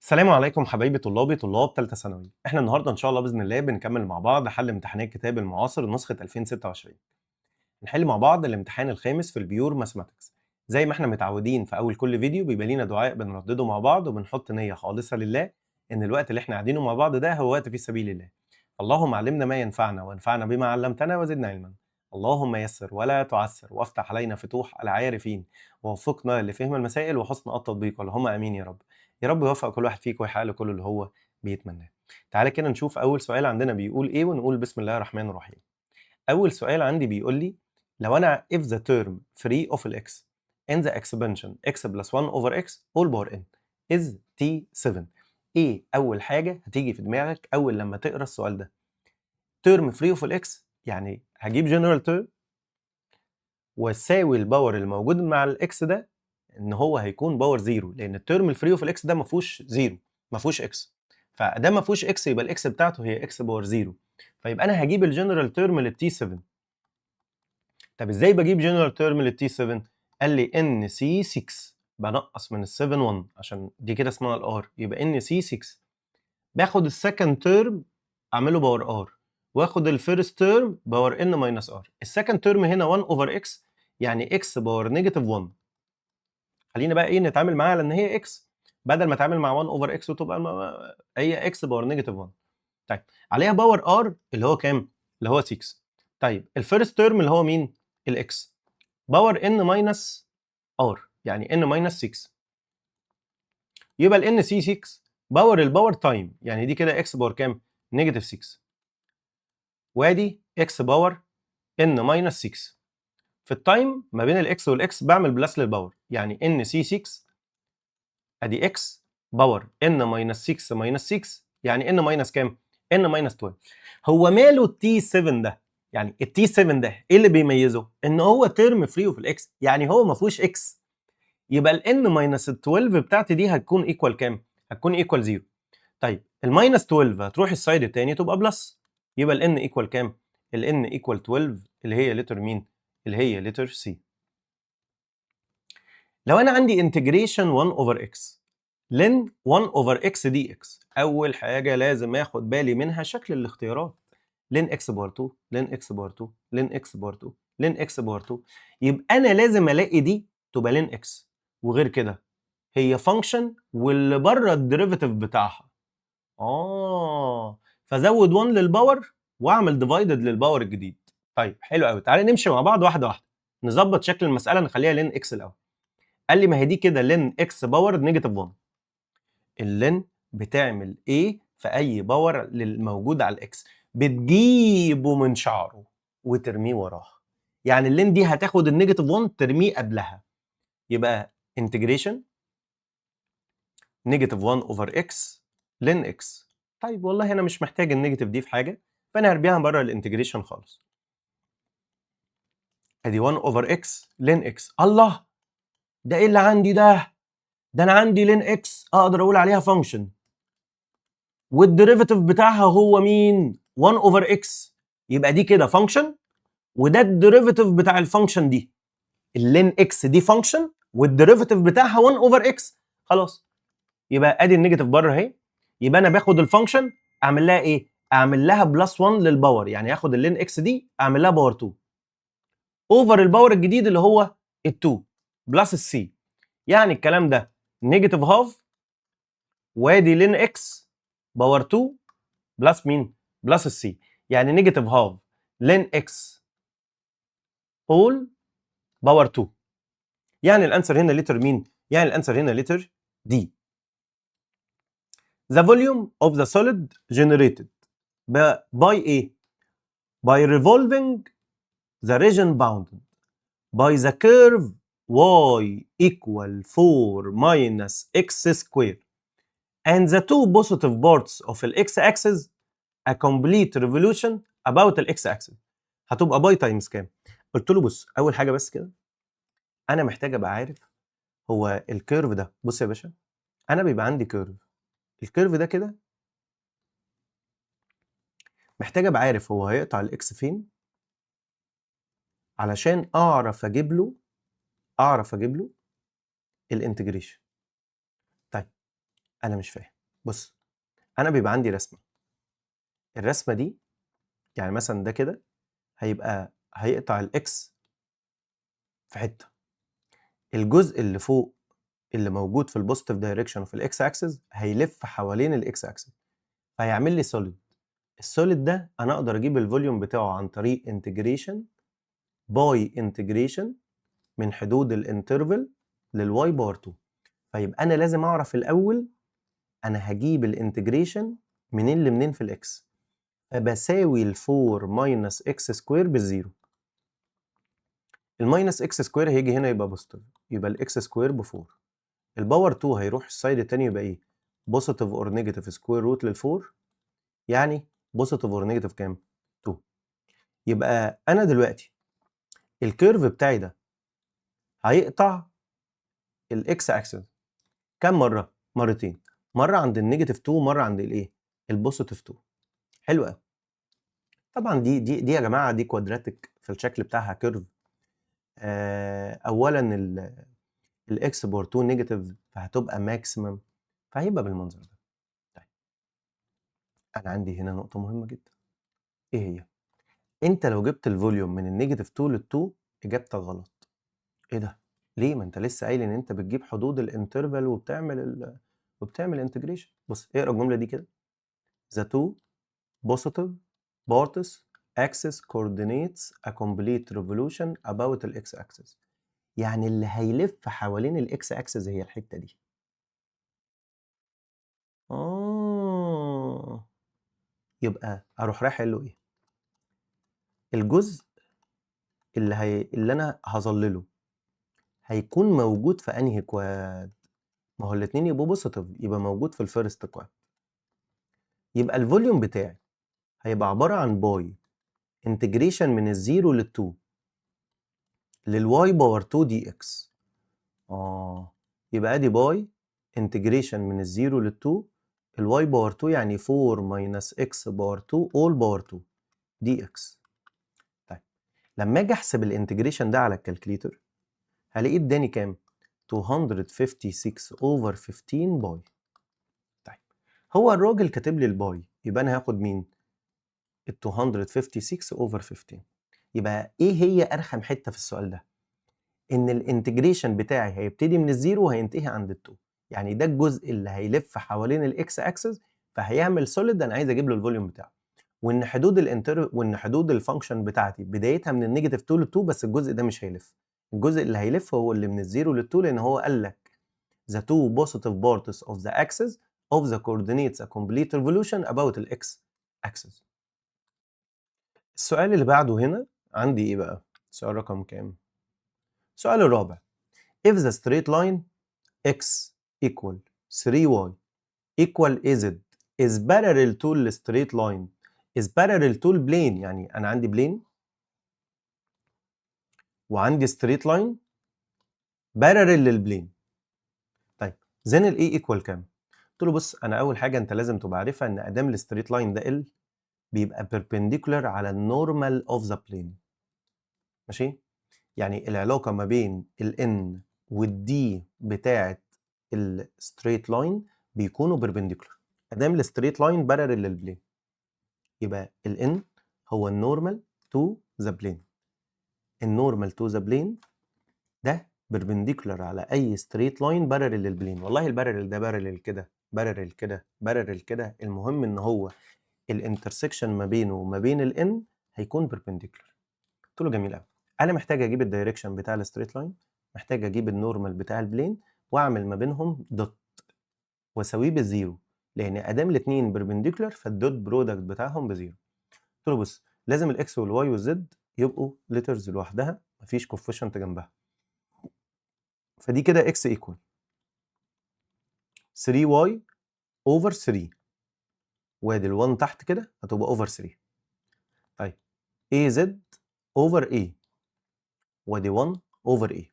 السلام عليكم حبايبي طلاب ثالثه ثانوي. احنا النهارده ان شاء الله باذن الله بنكمل مع بعض حل امتحانات كتاب المعاصر نسخه 2026. نحل مع بعض الامتحان الخامس في البيور ماثماتكس. زي ما احنا متعودين في اول كل فيديو بيبقى لينا دعاء بنردده مع بعض وبنحط نيه خالصه لله ان الوقت اللي احنا قاعدينه مع بعض ده هو وقت في سبيل الله. اللهم علمنا ما ينفعنا وانفعنا بما علمتنا وزدنا علما. اللهم يسر ولا تعسر وافتح علينا فتوح العارفين ووفقنا لفهم المسائل وحسن التطبيق، اللهم امين يا رب. يا رب يوفق كل واحد فيكم ويحقق له كل اللي هو بيتمناه. تعالى كده نشوف اول سؤال عندنا بيقول ايه ونقول بسم الله الرحمن الرحيم. اول سؤال عندي بيقول لي لو انا if the term 3 of x in the expansion x plus 1 over x all power n is t7. ايه اول حاجه هتيجي في دماغك اول لما تقرا السؤال ده؟ term 3 of x يعني هجيب general term واساوي الباور الموجود مع الاكس ده ان هو هيكون باور زيرو، لان الترم الفري اوف الاكس ده ما فيهوش زيرو، ما فيهوش اكس. فده ما فيهوش اكس يبقى الاكس بتاعته هي اكس باور زيرو. فيبقى انا هجيب الجنرال تيرم للتي 7. طب ازاي بجيب جنرال تيرم للتي 7؟ قال لي ان سي 6 بنقص من ال 7 1 عشان دي كده اسمها الار، يبقى ان سي 6. باخد السكند تيرم اعمله باور ار، واخد الفيرست تيرم باور ان ماينس ار. السكند تيرم هنا 1 اوفر اكس يعني اكس باور نيجاتيف 1. خلينا بقى ايه نتعامل معاها لان هي اكس، بدل ما اتعامل مع 1 اوفر اكس وتبقى هي اكس باور نيجاتيف 1. طيب عليها باور ار اللي هو كام؟ اللي هو 6. طيب الفيرست تيرم اللي هو مين؟ الاكس باور ان ماينس ار يعني ان ماينس 6. يبقى الان سي 6 باور الباور تايم، يعني دي كده اكس باور كام؟ نيجاتيف 6. وادي اكس باور ان ماينس 6. في التايم ما بين الاكس والاكس بعمل بلس للباور، يعني ان سي 6 ادي اكس باور ان ماينس 6 ماينس 6 يعني ان ماينس كام؟ ان ماينس 12. هو ماله التي 7 ده؟ يعني التي 7 ده ايه اللي بيميزه؟ ان هو ترم فري اوف الاكس، يعني هو ما فيهوش اكس. يبقى الان ماينس 12 بتاعتي دي هتكون ايكوال كام؟ هتكون ايكوال 0. طيب الماينس 12 هتروح السايد الثاني تبقى بلس، يبقى الان ايكوال كام؟ الان ايكوال 12 اللي هي لتر مين؟ اللي هي لتر سي. لو انا عندي انتجريشن 1 اوفر اكس لن 1 اوفر اكس دي اكس، اول حاجه لازم اخد بالي منها شكل الاختيارات. لن اكس بار 2 لن اكس بار 2 لن اكس بار 2 لن اكس بار 2. يبقى انا لازم الاقي دي تبقى لن اكس، وغير كده هي فانكشن واللي بره الديريفيتيف بتاعها. فزود 1 للباور واعمل ديفايدد للباور الجديد. طيب حلو قوي، تعالى نمشي مع بعض واحده واحده نظبط شكل المساله نخليها لن اكس الاول. قال لي ما هي دي كده لن اكس باور نيجاتيف 1. اللن بتعمل ايه في اي باور للموجود على الاكس؟ بتجيبه من شعره وترميه وراه. يعني اللين دي هتاخد النيجاتيف 1 ترميه قبلها، يبقى انتجريشن نيجاتيف 1 اوفر اكس لين اكس. طيب والله انا مش محتاج النيجاتيف دي في حاجه، فانا هربيها بره الانتجريشن خالص. ادي 1 اوفر اكس لين اكس. الله، ده ايه اللي عندي ده؟ ده انا عندي لين اكس اقدر اقول عليها فانكشن والديريفيتيف بتاعها هو مين؟ 1 اوفر اكس. يبقى دي كده فانكشن وده الديريفيتيف بتاع الفانكشن دي. اللين اكس دي فانكشن والديريفيتيف بتاعها 1 اوفر اكس. خلاص، يبقى ادي النيجاتيف بره اهي. يبقى انا باخد الفانكشن اعمل لها ايه؟ اعمل لها بلس 1 للباور، يعني اخد اللين اكس دي اعمل لها باور 2 اوفر الباور الجديد اللي هو ال2 بلس السي. يعني الكلام ده نيجاتيف هاف وادي لين اكس باور 2 بلس مين؟ بلس السي. يعني نيجاتيف هاف لين اكس هول باور 2. يعني الانسر هنا لتر مين؟ يعني الانسر هنا لتر دي. The volume of the solid generated by ايه؟ by revolving the region bounded by the curve y equal 4 minus x square and the two positive parts of the x-axis a complete revolution about the x-axis. هتبقى باي تايمز كام؟ قلت له بص، اول حاجه بس كده انا محتاج ابقى عارف هو الكيرف ده. بص يا باشا، انا بيبقى عندي كيرف، الكيرف ده كده محتاج ابقى عارف هو هيقطع الاكس فين علشان اعرف اجيب له الانتجريشن. طيب انا مش فاهم، بص انا بيبقى عندي رسمه، الرسمه دي يعني مثلا ده كده هيقطع الاكس في حته، الجزء اللي فوق اللي موجود في البوزيتيف دايركشن في الاكس اكسس هيلف حوالين الاكس اكسس، فهيعمل لي سوليد. السوليد ده انا اقدر اجيب الفوليوم بتاعه عن طريق انتجريشن باي انتجريشن من حدود الانترفال للواي باور 2. فيبقى انا لازم اعرف الاول انا هجيب الانتجريشن منين لمنين في الاكس، فبساوي ال 4 ماينس اكس سكوير بالزيرو. الماينس اكس سكوير هيجي هنا يبقى بوزيتيف، يبقى الاكس سكوير ب 4. الباور 2 هيروح السايد التاني يبقى ايه؟ بوزيتيف اور نيجاتيف سكوير روت لل 4، يعني بوزيتيف اور نيجاتيف كام؟ 2. يبقى انا دلوقتي الكيرف بتاعي ده هيقطع الاكس اكسس كام مره؟ مرتين، مره عند النيجاتيف 2 ومره عند الايه؟ البوزيتيف 2. حلو قوي. طبعا دي يا جماعه دي كوادراتيك في الشكل بتاعها كيرف. اولا الاكس بار 2 نيجاتيف فهتبقى ماكسيمم، فهيبقى بالمنظر ده. طيب انا عندي هنا نقطه مهمه جدا، ايه هي؟ انت لو جبت الفوليوم من النيجاتيف 2 لل 2 اجابتك غلط. ايه ده؟ ليه؟ ما انت لسه قايل ان انت بتجيب حدود الانترفال وبتعمل انتجريشن. بص اقرا الجمله دي كده. The two positive parts axis coordinates a complete revolution about the x axis. يعني اللي هيلف حوالين الاكس اكسس هي الحته دي. يبقى اروح رايح قايل له ايه؟ الجزء اللي انا هظلله هيكون موجود في انهي كواد؟ ما هو الاتنين يبقوا بوزيتيف، يبقى موجود في الفيرست كواد. يبقى الفوليوم بتاعي هيبقى عباره عن باي انتجريشن من الزيرو لل2 للواي باور 2 دي اكس. يبقى ادي باي انتجريشن من الزيرو لل2 الواي باور 2 يعني 4 ماينس اكس باور 2 اول باور 2 دي اكس. طيب لما اجي احسب الانتجريشن ده على الكالكليتر هلاقيه اداني كام؟ 256 اوفر 15 باي. طيب هو الراجل كاتب لي الباي، يبقى انا هاخد مين؟ ال 256 اوفر 15. يبقى ايه هي ارخم حته في السؤال ده؟ ان الانتجريشن بتاعي هيبتدي من الزيرو وهينتهي عند ال2، يعني ده الجزء اللي هيلف حوالين الاكس اكسس فهيعمل سوليد. انا عايز اجيب له الفوليوم بتاعه، وان حدود الفانكشن بتاعتي بدايتها من النيجاتيف 2 ل2، بس الجزء ده مش هيلف. الجزء اللي هيلف هو اللي من الزيرو لل2، لان هو قال لك the two positive parts of the axis of the coordinates a complete revolution about the x axis. السؤال اللي بعده هنا عندي ايه بقى؟ سؤال رقم كام؟ السؤال الرابع. if the straight line x equal 3y equal az is parallel to the straight line is parallel to the plane. يعني انا عندي بلين وعندي straight line parallel للبلين. طيب then ال a equal كام؟ قلت له بص انا اول حاجه انت لازم تبقى عارفها ان ادام الستريت لاين ده ال بيبقى perpendicular على النورمال اوف ذا بلين. ماشي؟ يعني العلاقه ما بين الان والدي بتاعه الستريت لاين بيكونوا بيربنديكولار ادام الستريت لاين بارلل للبلين. يبقى الان هو النورمال تو ذا بلين. النورمال تو ذا بلين ده بيربنديكولار على اي ستريت لاين بارلل للبلين. والله البارلل ده بارلل كده بارلل كده بارلل كده، المهم ان هو الانترسكشن ما بينه وما بين الان هيكون بيربنديكولار. قلت له جميل قوي، انا محتاج اجيب الدايركشن بتاع الستريت لاين، محتاج اجيب النورمال بتاع البلين واعمل ما بينهم دوت واساويه بالزيرو، لان ادام الاثنين بيربنديكولار فالدوت برودكت بتاعهم بزيرو. قلت له بص لازم الاكس والواي والزد يبقوا ليترز لوحدها مفيش كوفيشنت جنبها. فدي كده اكس ايكوال 3y اوفر 3، وادي ال1 تحت كده هتبقى اوفر 3. طيب az اوفر a، وادي 1 اوفر a.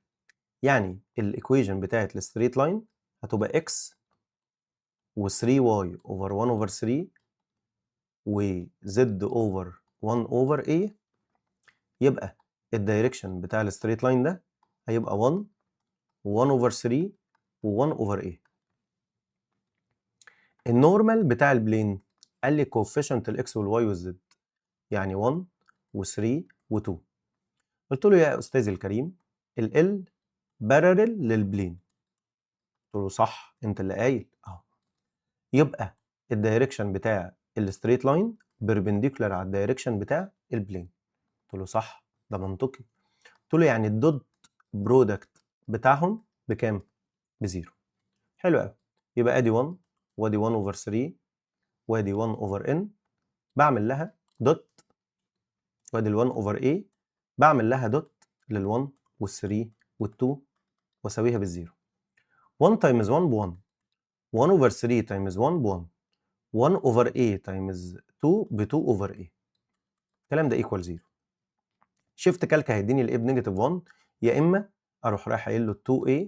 يعني الايكويشن بتاعت الستريت لاين هتبقى x و3y اوفر 1 اوفر 3 وz اوفر 1 اوفر a. يبقى الدايركشن بتاع الستريت لاين ده هيبقى 1 و1 اوفر 3 و1 اوفر a. النورمال بتاع البلين قال لي كوفيشنت الاكس والواي والزد يعني 1 و3 و2. قلت له يا استاذ الكريم ال بارلل للبلين. قلت له صح انت اللي قايل اهو. يبقى الدايركشن بتاع الستريت لاين بيربنديكولار على الدايركشن بتاع البلين. قلت له صح ده منطقي. قلت له يعني الدوت برودكت بتاعهم بكام؟ بزيرو. حلو قوي. يبقى ادي 1 وادي 1 اوفر 3 وادي 1 اوفر ان بعمل لها دوت، وادي ال 1 اوفر اي بعمل لها دوت لل 1 وال 3 وال 2 واساويها بالزيرو. 1 تايمز 1 ب 1، 1 اوفر 3 تايمز 1 ب 1، 1 اوفر a تايمز 2 ب 2 اوفر a. الكلام ده ايكوال 0. شيفت كالك هيديني الايه بنيجاتيف 1، يا اما اروح رايح قايل له 2a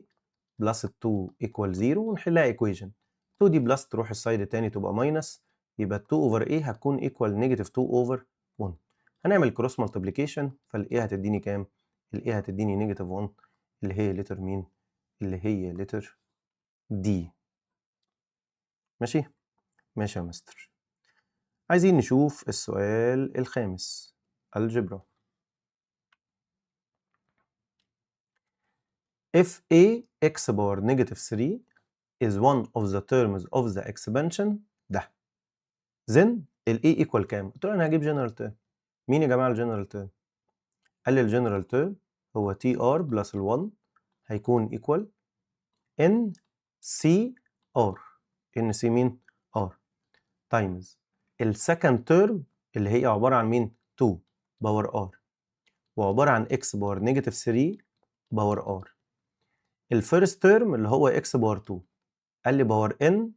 بلس 2 ايكوال 0 ونحلها ايكويشن. 2 دي بلس تروح السايد التاني تبقى ماينس، يبقى 2 اوفر a هتكون ايكوال نيجاتيف 2 اوفر 1. هنعمل كروس مالتيبليكيشن فالايه هتديني كام؟ الايه هتديني نيجاتيف 1 اللي هي لتر مين؟ اللي هي لتر دي. ماشي؟ ماشي يا مستر. عايزين نشوف السؤال الخامس الجبرا. If a x power negative 3 is one of the terms of the expansion ده then ال a equal كام؟ قلت له انا هجيب general term. مين يا جماعه الجنرال term؟ قال لي الجنرال term هو tr بلس ال 1 هيكون equal n c r. n c مين؟ r تايمز السكند تيرم اللي هي عباره عن مين؟ 2 باور r وعباره عن x باور نيجاتيف 3 باور r. الفيرست تيرم اللي هو x باور 2 قال لي باور n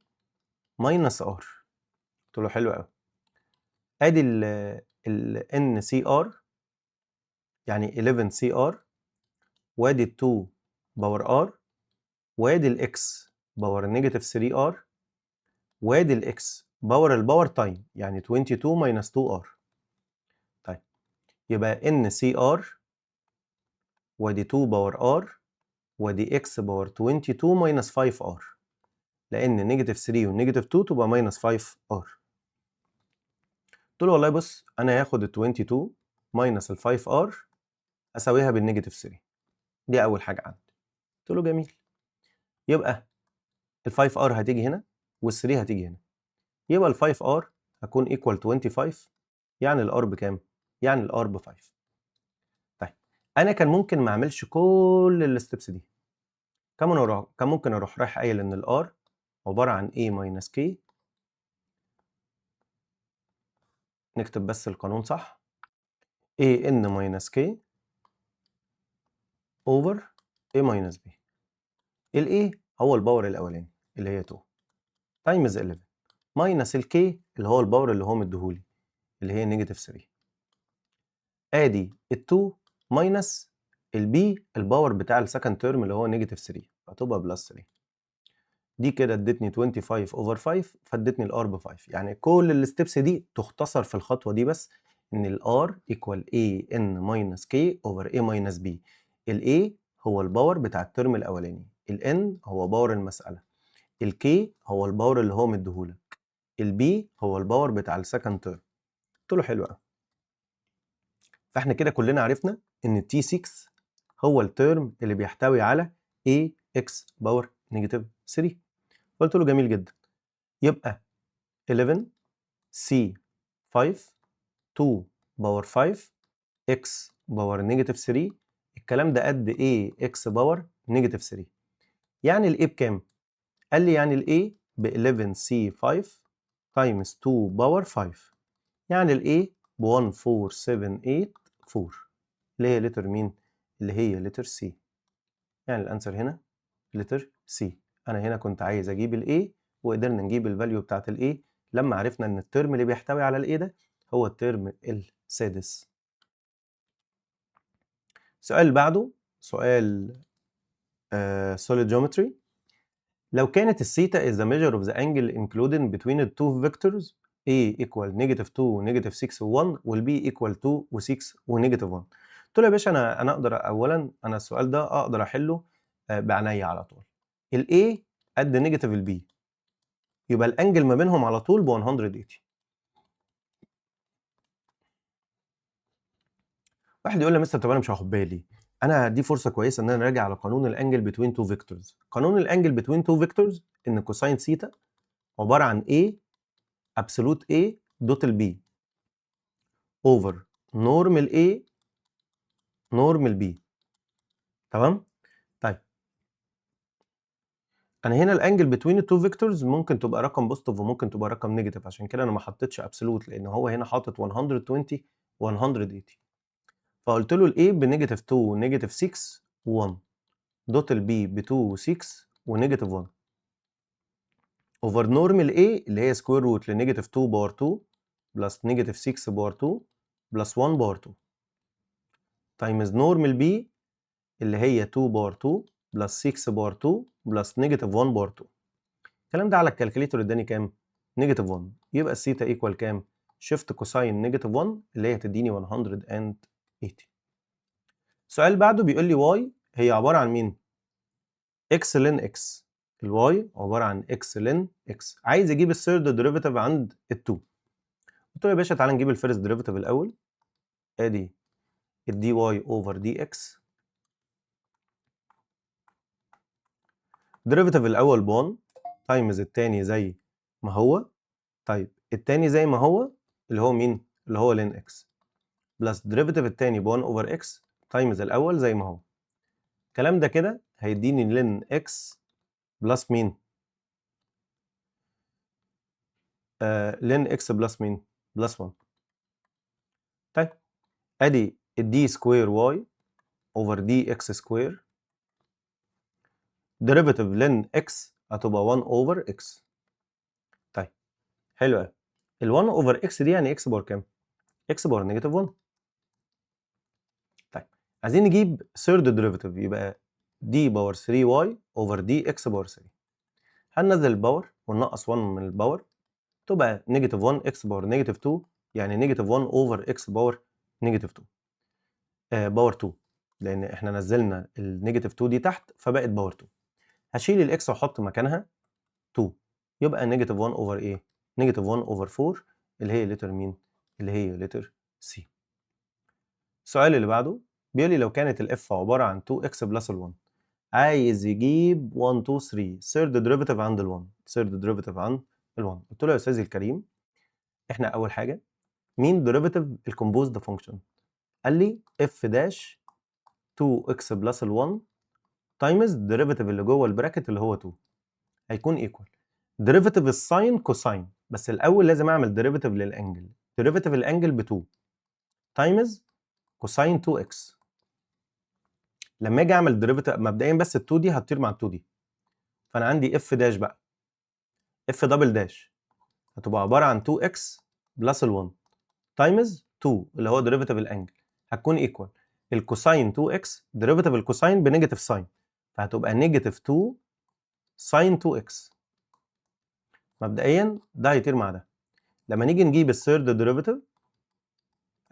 ماينس r. قلت له حلو قوي. ادي ال n c r يعني 11 c r وادي ال 2 باور r وادي ال x باور نيجاتيف 3 r وادي ال x باور الباور تايم يعني 22 ماينس 2 r. طيب يبقى n c r وادي 2 باور r وادي x باور 22 ماينس 5 r لان نيجاتيف 3 والنيجاتيف 2 تبقى ماينس 5 r. قلت له والله بص انا هاخد ال 22 ماينس ال 5 r اساويها بالنيجاتيف 3. دي اول حاجه عندي. قلت له جميل. يبقى ال 5 r هتيجي هنا وال 3 هتيجي هنا، يبقى ال 5 r هكون ايكوال 25 يعني الار بكام؟ يعني الار ب 5. طيب انا كان ممكن ما اعملش كل الستبس دي. كان ممكن اروح رايح قايل ان الار عباره عن a ماينس k. نكتب بس القانون صح. a n ماينس k اوفر a ماينس b. ال a هو الباور الاولاني اللي هي 2 تايمز 11 ماينس ال k اللي هو الباور اللي هو مديهولي اللي هي نيجاتيف 3. ادي ال 2 ماينس البي الباور بتاع السكند تيرم اللي هو نيجاتيف 3 فتبقى بلس 3. دي كده ادتني 25 اوفر 5 فادتني الار ب 5. يعني كل الستبس دي تختصر في الخطوه دي بس ان الار ايكوال اي ان ماينس كي اوفر اي ماينس بي. الاي هو الباور بتاع الترم الاولاني، الان هو باور المساله، الكي هو الباور اللي هو مديهولك، البي هو الباور بتاع السكند تيرم. قلت له حلو قوي. فاحنا كده كلنا عرفنا ان التي 6 هو الترم اللي بيحتوي على a x باور نيجاتيف 3. قلت له جميل جدا. يبقى 11 c 5 2 باور 5 x باور نيجاتيف 3 الكلام ده قد a x باور نيجاتيف 3. يعني الايه بكام؟ قال لي يعني الايه ب 11 c 5 تايمز 2 باور 5 يعني الايه ب 14784 اللي هي لتر مين؟ اللي هي لتر سي. يعني الانسر هنا لتر سي. انا هنا كنت عايز اجيب الاي وقدرنا نجيب الفاليو بتاعت الاي لما عرفنا ان الترم اللي بيحتوي على الاي ده هو الترم السادس. السؤال اللي بعده سؤال solid geometry. لو كانت الثيتا is the measure of the angle included between the two vectors a equal -2 و -6 و1 وال b equal 2 و6 و-1. قلت له يا باشا انا اقدر اولا انا السؤال ده اقدر احله بعناية على طول. ال a قد نيجاتيف ال b يبقى الانجل ما بينهم على طول ب 180. واحد يقول لي يا مستر طب انا مش هاخد بالي، انا دي فرصه كويسه ان انا اراجع على قانون الانجل بتوين تو فيكتورز. قانون الانجل بتوين تو فيكتورز ان كوساين ثيتا عباره عن A ابسولوت A دوت البي اوفر نورمال A نورمال B. تمام؟ طيب انا هنا الانجل بتوين التو فيكتورز ممكن تبقى رقم بوزيتيف وممكن تبقى رقم نيجاتيف، عشان كده انا ما حطيتش ابسولوت لان هو هنا حاطط 120 180. فقلت له الاي بنيجاتيف 2 نيجاتيف 6 1 دوت البي ب 2 6 ونيجاتيف 1 اوفر نورمال A اللي هي سكوير روت لنيجاتيف 2 باور 2 بلس نيجاتيف 6 باور 2 بلس 1 باور 2 تايمز نورمال B اللي هي 2 باور 2 بلس 6 باور 2 بلس نيجاتيف 1 باور 2. الكلام ده على الكالكوليتور اداني كام؟ نيجاتيف 1. يبقى الثيتا ايكوال كام؟ شيفت كوساين نيجاتيف 1 اللي هي هتديني 180. السؤال اللي بعده بيقول لي واي هي عباره عن مين؟ اكس لين اكس. الواي عباره عن اكس لين اكس. عايز اجيب الثيرد ديريفيتيف عند ال2. قلت له يا باشا تعالى نجيب الفيرست ديريفيتيف الاول. ادي الدي واي اوفر دي اكس. الديريفيتيف الاول ب1 تايمز الثاني زي ما هو. طيب الثاني زي ما هو اللي هو مين؟ اللي هو لين اكس بلس الديريفيتيف الثاني ب1 اوفر اكس تايمز الاول زي ما هو. الكلام ده كده هيديني لين اكس بلس مين؟ لين اكس بلس مين؟ بلس 1. طيب ادي الدي سكوير واي اوفر دي اكس سكوير. ديريفيتيف لين اكس هتبقى 1 اوفر اكس. طيب حلو قوي. ال1 اوفر اكس دي يعني اكس باور كام؟ اكس باور نيجاتيف 1. طيب عايزين نجيب ثيرد ديريفيتيف يبقى دي باور 3 واي اوفر دي اكس باور 3. هننزل الباور وننقص 1 من الباور تبقى نيجاتيف 1 اكس باور نيجاتيف 2 يعني نيجاتيف 1 اوفر اكس باور نيجاتيف 2 باور 2 لان احنا نزلنا النيجاتيف 2 دي تحت فبقت باور 2. هشيل الاكس واحط مكانها 2 يبقى نيجاتيف 1 اوفر ايه؟ نيجاتيف 1 اوفر 4 اللي هي لتر مين؟ اللي هي لتر سي. السؤال اللي بعده بيقول لي لو كانت الاف عباره عن 2x بلس ال1 عايز يجيب 1 2 3 ثيرد ديريفيتيف عند ال1. ثيرد ديريفيتيف عند ال1. قلت له يا استاذي الكريم احنا اول حاجه مين ديريفيتيف الكومبوزد فانكشن؟ قال لي اف داش 2x بلس ال1 تايمز الديريفيتيف اللي جوه البراكت اللي هو 2 هيكون ايكوال ديريفيتيف الساين كوساين. بس الاول لازم اعمل ديريفيتيف للانجل. ديريفيتيف الانجل ب 2 تايمز كوساين 2x. لما اجي اعمل ديريفيتيف مبدئيا بس ال2 دي هتطير مع ال2 دي فانا عندي اف داش بقى اف دبل داش هتبقى عباره عن 2x بلس ال1 تايمز 2 اللي هو ديريفيتيف الانجل هتكون ايكوال الكوساين 2x ديريفيتيف الكوساين بنيجاتيف ساين فهتبقى نيجاتيف 2 ساين 2x. مبدئيا ده هيطير مع ده. لما نيجي نجيب الثيرد ديريفيتيف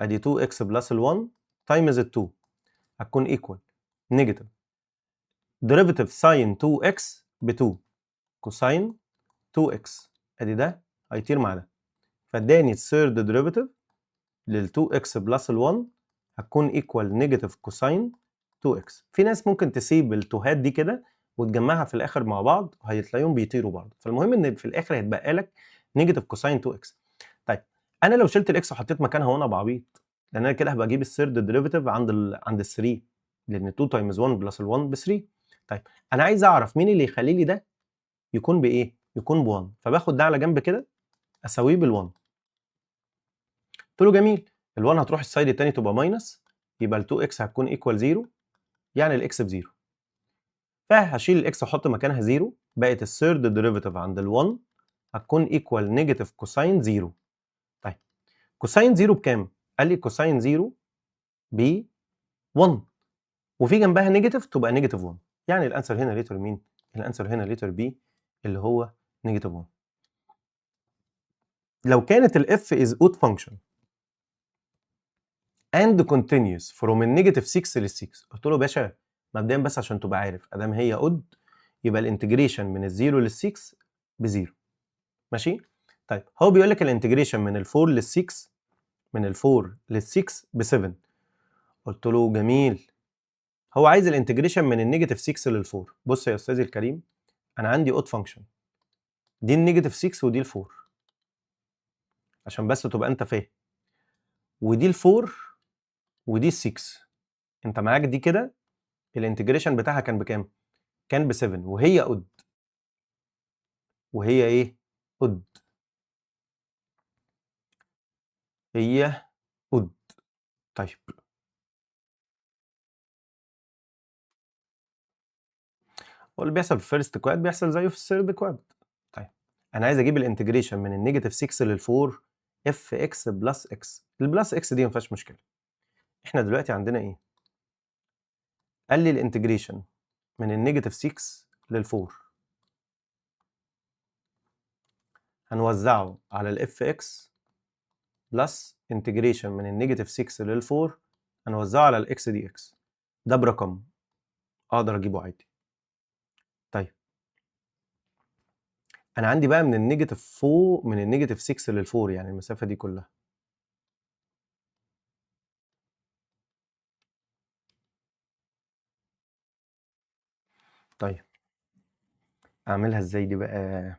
ادي 2x بلس ال1 تايمز ال2 هتكون ايكوال نيجاتيف ديريفيتيف ساين 2x ب 2 كوساين 2x. ادي ده هيطير مع ده فاداني الثيرد ديريفيتيف لل 2x بلس ال1 هتكون ايكوال نيجاتيف كوساين 2x. في ناس ممكن تسيب التوهات دي كده وتجمعها في الاخر مع بعض وهتلاقيهم بيطيروا بعض. فالمهم ان في الاخر هيتبقى لك نيجاتيف كوساين 2x. طيب انا لو شلت الاكس وحطيت مكانها وانا بعبيط لان انا كده هبقى اجيب الثيرد ديريفيتيف عند ال 3 لان 2 تايمز 1 بلس ال1 ب 3. طيب انا عايز اعرف مين اللي يخلي لي ده يكون بايه؟ يكون ب1. فباخد ده على جنب كده اساويه بال1. قلت له جميل ال1 هتروح السايد الثاني تبقى ماينس يبقى ال2x هتكون ايكوال 0 يعني الاكس ب0. فهشيل الاكس واحط مكانها 0 بقت الثيرد ديريفيتيف عند ال1 هتكون ايكوال نيجاتيف كوساين 0. طيب كوساين 0 بكام؟ قال لي كوساين 0 ب 1 وفي جنبها نيجاتيف تبقى نيجاتيف 1 يعني الانسر هنا ليتر مين؟ الانسر هنا ليتر بي اللي هو نيجاتيف 1. لو كانت الاف از اود فانكشن and continuous from النيجاتيف 6 لل 6 قلت له باشا مبدئيا بس عشان تبقى عارف ادام هي اود يبقى الانتجريشن من ال0 لل6 بزيرو ماشي؟ طيب هو بيقول لك الانتجريشن من ال4 لل6 ب7. قلت له جميل. هو عايز الانتجريشن من النيجاتيف 6 لل4. بص يا استاذي الكريم، انا عندي اود فانكشن، دي النيجاتيف 6 ودي ال4، عشان بس تبقى انت فاهم. ودي ال4 ودي ال6. انت معاك دي كده، الانتجريشن بتاعها كان بكام؟ كان ب7، وهي اود. وهي ايه؟ اود. هي اود. طيب هو اللي بيحصل في الفيرست كواد بيحصل زيه في الثيرد كواد. طيب انا عايز اجيب الانتجريشن من النيجاتيف 6 لل4 اف اكس بلس اكس. البلس اكس دي ما فيهاش مشكله. احنا دلوقتي عندنا ايه؟ قال لي الانتجريشن من النيجاتيف 6 لل4 هنوزعه على الاف اكس بلس انتجريشن من النيجاتيف 6 لل4 هنوزعه على الاكس دي اكس. ده برقم اقدر اجيبه عادي. طيب انا عندي بقى من النيجاتيف 4 من النيجاتيف 6 لل4 يعني المسافه دي كلها. طيب اعملها ازاي دي بقى؟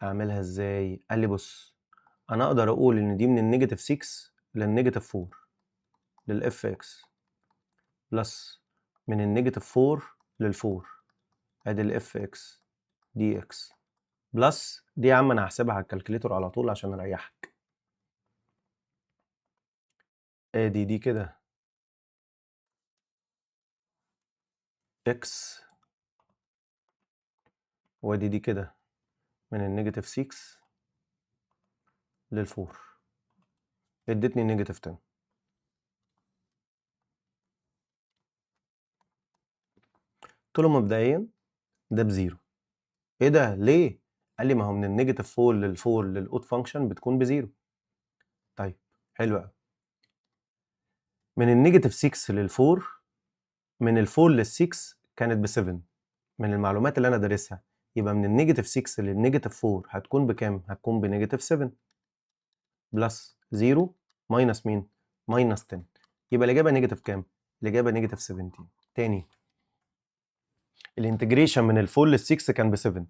اعملها ازاي؟ قال لي بص، انا اقدر اقول ان دي من النيجاتيف 6 للنيجاتيف 4 للاف اكس بلس من النيجاتيف 4 لل4 ادي الاف اكس دي اكس بلس دي. يا عم انا هحسبها على الكالكوليتور على طول عشان اريحك. ادي دي كده اكس، وادي دي كده من النيجاتيف 6 لل4 ادتني نيجاتيف 10. قلت له مبدئيا ده بزيرو. ايه ده ليه؟ قال لي ما هو من النيجاتيف 4 لل4 للاود فانكشن بتكون بزيرو. طيب حلو قوي. من النيجاتيف 6 لل4، من ال4 لل6 كانت ب7 من المعلومات اللي انا دارسها. يبقى من النيجاتيف 6 للنيجاتيف 4 هتكون بكام؟ هتكون بنيجاتيف 7 بلس 0 ماينس مين؟ ماينس 10. يبقى الاجابه نيجاتيف كام؟ الاجابه نيجاتيف 17. تاني، الانتجريشن من ال4 لل6 كان ب7،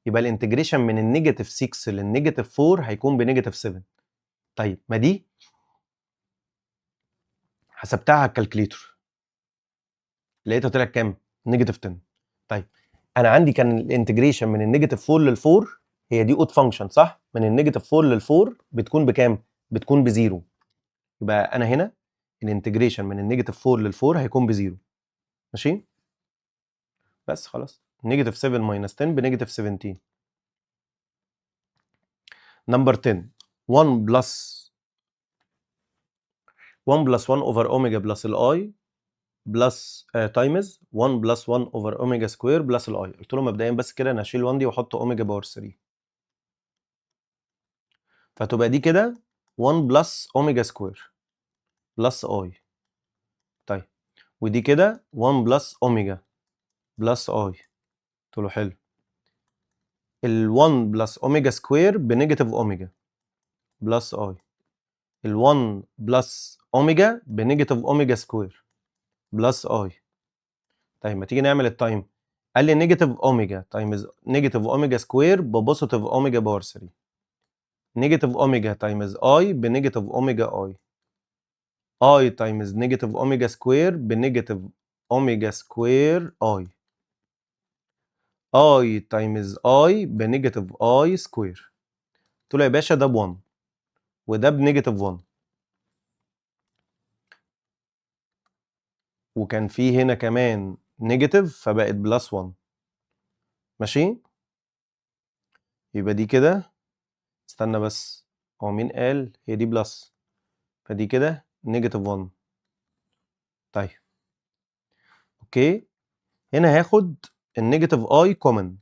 يبقى الانتجريشن من النيجاتيف 6 للنيجاتيف 4 هيكون بنيجاتيف 7. طيب ما دي حسبتها على الكالكليتور لقيتها طلعت كام؟ نيجاتيف 10. طيب انا عندي كان الانتجريشن من النيجاتيف 4 لل4 هي دي اود فانكشن صح؟ من النيجاتيف 4 لل4 بتكون بكام؟ بتكون بزيرو. يبقى انا هنا الانتجريشن من النيجاتيف 4 لل4 هيكون بزيرو. ماشي؟ بس خلاص. نيجاتيف 7 ماينس 10 بنيجاتيف 17. نمبر 10 1 بلس 1 بلس 1 اوفر اوميجا بلس الاي بلس تايمز 1 بلس 1 اوفر اوميجا سكوير بلس الاي. قلت له مبدئيا بس كده انا هشيل 1 دي واحط اوميجا باور 3، فتبقى دي كده 1 بلس اوميجا سكوير بلس اي. طيب ودي كده 1 بلس اوميجا بلس اي. قلت له حلو. ال 1 بلس اوميجا سكوير بنيجاتيف اوميجا بلس اي. ال 1 بلس اوميجا بنيجاتيف اوميجا سكوير بلس اي. طيب ما تيجي نعمل التايم. قال لي نيجاتيف اوميجا تايمز نيجاتيف اوميجا سكوير ببوزيتيف اوميجا باور 3. نيجاتيف اوميجا تايمز اي بنيجاتيف اوميجا اي. اي تايمز نيجاتيف اوميجا سكوير بنيجاتيف اوميجا سكوير اي. اي تايمز اي بنيجاتيف اي سكوير. قلت له يا باشا ده ب1 وده بنيجاتيف 1، وكان في هنا كمان نيجاتيف فبقت بلس 1. ماشي؟ يبقى دي كده، استنى بس، هو مين قال هي دي بلس؟ فدي كده نيجاتيف 1. طيب اوكي، هنا هاخد النيجاتيف اي كومن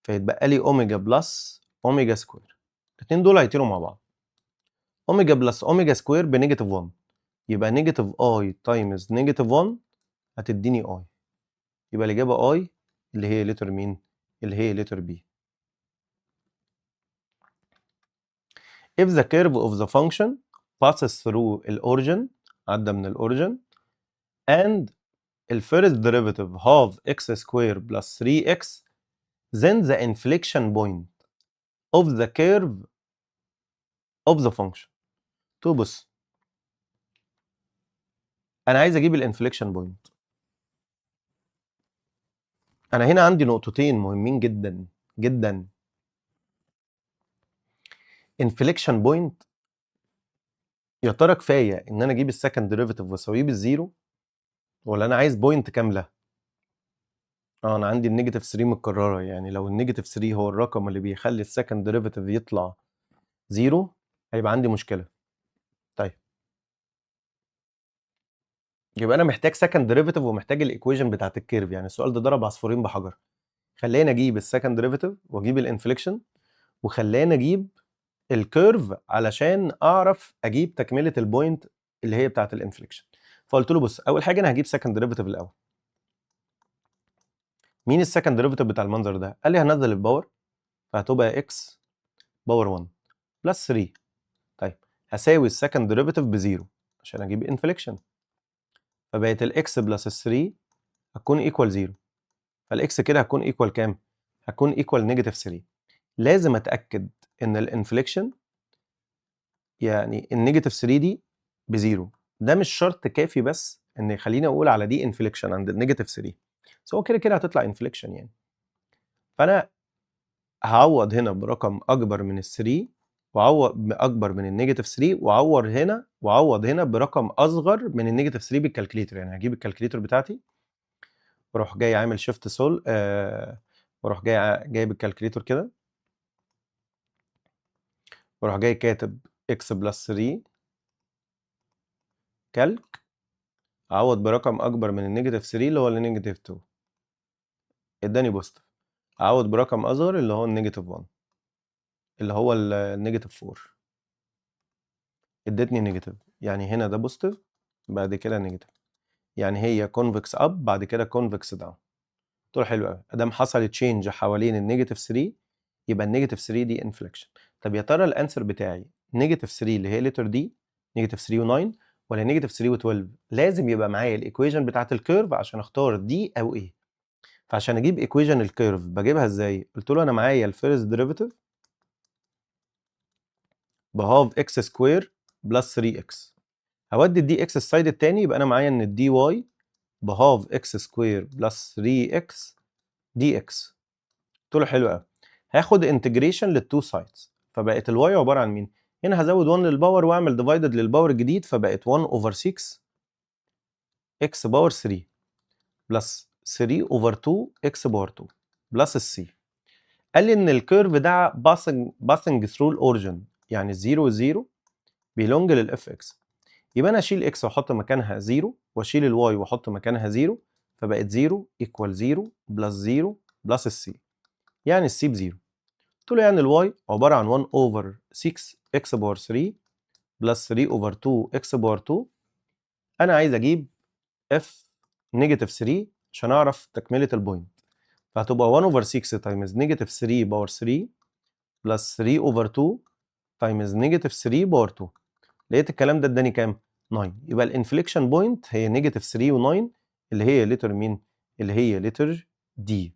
فيتبقى لي اوميجا بلس اوميجا سكوير. الاثنين دول هيطيروا مع بعض. اوميجا بلس اوميجا سكوير بنيجاتيف 1 يبقى نيجاتيف اي تايمز نيجاتيف 1 هتديني I. يبقى الإجابة I اللي هي لتر مين؟ اللي هي لتر B. If the curve of the function passes through الأوريجن، عدى من الأوريجن، and the first derivative half x square plus 3x, then the inflection point of the curve of the function. بص، أنا عايز أجيب الانفليكشن بوينت. أنا هنا عندي نقطتين مهمين جدا جدا. انفليكشن بوينت، يا ترى كفايه ان انا اجيب السكند ديريفيتيف واساويه بالزيرو، ولا انا عايز بوينت كامله؟ انا عندي النيجاتيف 3 متكرره، يعني لو النيجاتيف 3 هو الرقم اللي بيخلي السكند ديريفيتيف يطلع زيرو هيبقى عندي مشكله. طيب يبقى انا محتاج سكند ديريفيتيف ومحتاج الايكويشن بتاعت الكيرف. يعني السؤال ده ضرب عصفورين بحجر، خلاني اجيب السكند ديريفيتيف واجيب الانفليكشن، وخلاني اجيب الكيرف علشان اعرف اجيب تكمله البوينت اللي هي بتاعت الانفليكشن. فقلت له بص، اول حاجه انا هجيب سكند ديريفيتيف الاول. مين السكند ديريفيتيف بتاع المنظر ده؟ قال لي هنزل الباور، فهتبقى اكس باور 1 بلس 3. طيب هساوي السكند ديريفيتيف بزيرو عشان اجيب انفليكشن، فبقت الاكس بلس 3 هتكون ايكوال 0. فالاكس كده هتكون ايكوال كام؟ هتكون ايكوال نيجاتيف 3. لازم اتاكد ان الانفليكشن، يعني النيجاتيف 3 دي بزيرو. ده مش شرط كافي بس ان يخليني اقول على دي انفليكشن عند النيجاتيف 3، بس هو كده كده هتطلع انفليكشن يعني. فانا هعوض هنا برقم اكبر من ال3، وعوض اكبر من النيجاتيف 3، وعوض هنا برقم اصغر من النيجاتيف 3 بالكالكليتر. يعني هجيب الكالكليتر بتاعتي واروح جاي عامل شيفت سول، واروح جاي جايب الكالكليتر كده، واروح جاي كاتب اكس بلس 3 كالك، اعوض برقم اكبر من النيجاتيف 3 اللي هو النيجاتيف 2، اداني بوزيتيف. اعوض برقم اصغر اللي هو النيجاتيف 1 اللي هو النيجاتيف 4، ادتني نيجاتيف. يعني هنا ده بوزيتيف بعد كده نيجاتيف، يعني هي كونفكس اب بعد كده كونفكس داون. قلت له حلو قوي، ادام حصل تشينج حوالين النيجاتيف 3 يبقى النيجاتيف 3 دي انفليكشن. طب يا ترى الانسر بتاعي نيجاتيف 3 اللي هي لتر دي، نيجاتيف 3 و9، ولا نيجاتيف 3 و12؟ لازم يبقى معايا الايكويشن بتاعت الكيرف عشان اختار دي او ايه. فعشان اجيب ايكويشن الكيرف بجيبها ازاي؟ قلت له انا معايا الفيرست ديريفيتيف بهاف اكس سكوير بلس 3 اكس، هودي الدي اكس السايد التاني، يبقى انا معايا ان الدي واي بهاف اكس سكوير بلس 3 اكس دي اكس. قلت له حلو قوي، هاخد انتجريشن للتو سايدز، فبقت الواي عباره عن مين؟ هنا هزود 1 للباور واعمل ديفايدد للباور الجديد، فبقت 1 اوفر 6 اكس باور 3 بلس 3 اوفر 2 اكس باور 2 بلس السي. قال لي ان الكيرف ده باسنج ثرو الاوريجن، يعني الزيرو والزيرو بيلونج للاف اكس. يبقى انا اشيل اكس واحط مكانها 0، واشيل الواي واحط مكانها 0، فبقت 0 ايكوال 0 بلس 0 بلس السي، يعني السي ب 0. قلت له يعني الواي عباره عن 1 اوفر 6 اكس باور 3 بلس 3 اوفر 2 اكس باور 2. انا عايز اجيب اف نيجاتيف 3 عشان اعرف تكمله البوينت، فهتبقى 1 اوفر 6 تايمز نيجاتيف 3 باور 3 بلس 3 اوفر 2 تايمز نيجاتيف 3 باور 2. لقيت الكلام ده اداني كام؟ 9. يبقى الانفليكشن بوينت هي نيجاتيف 3 و9 اللي هي لتر مين؟ اللي هي لتر دي.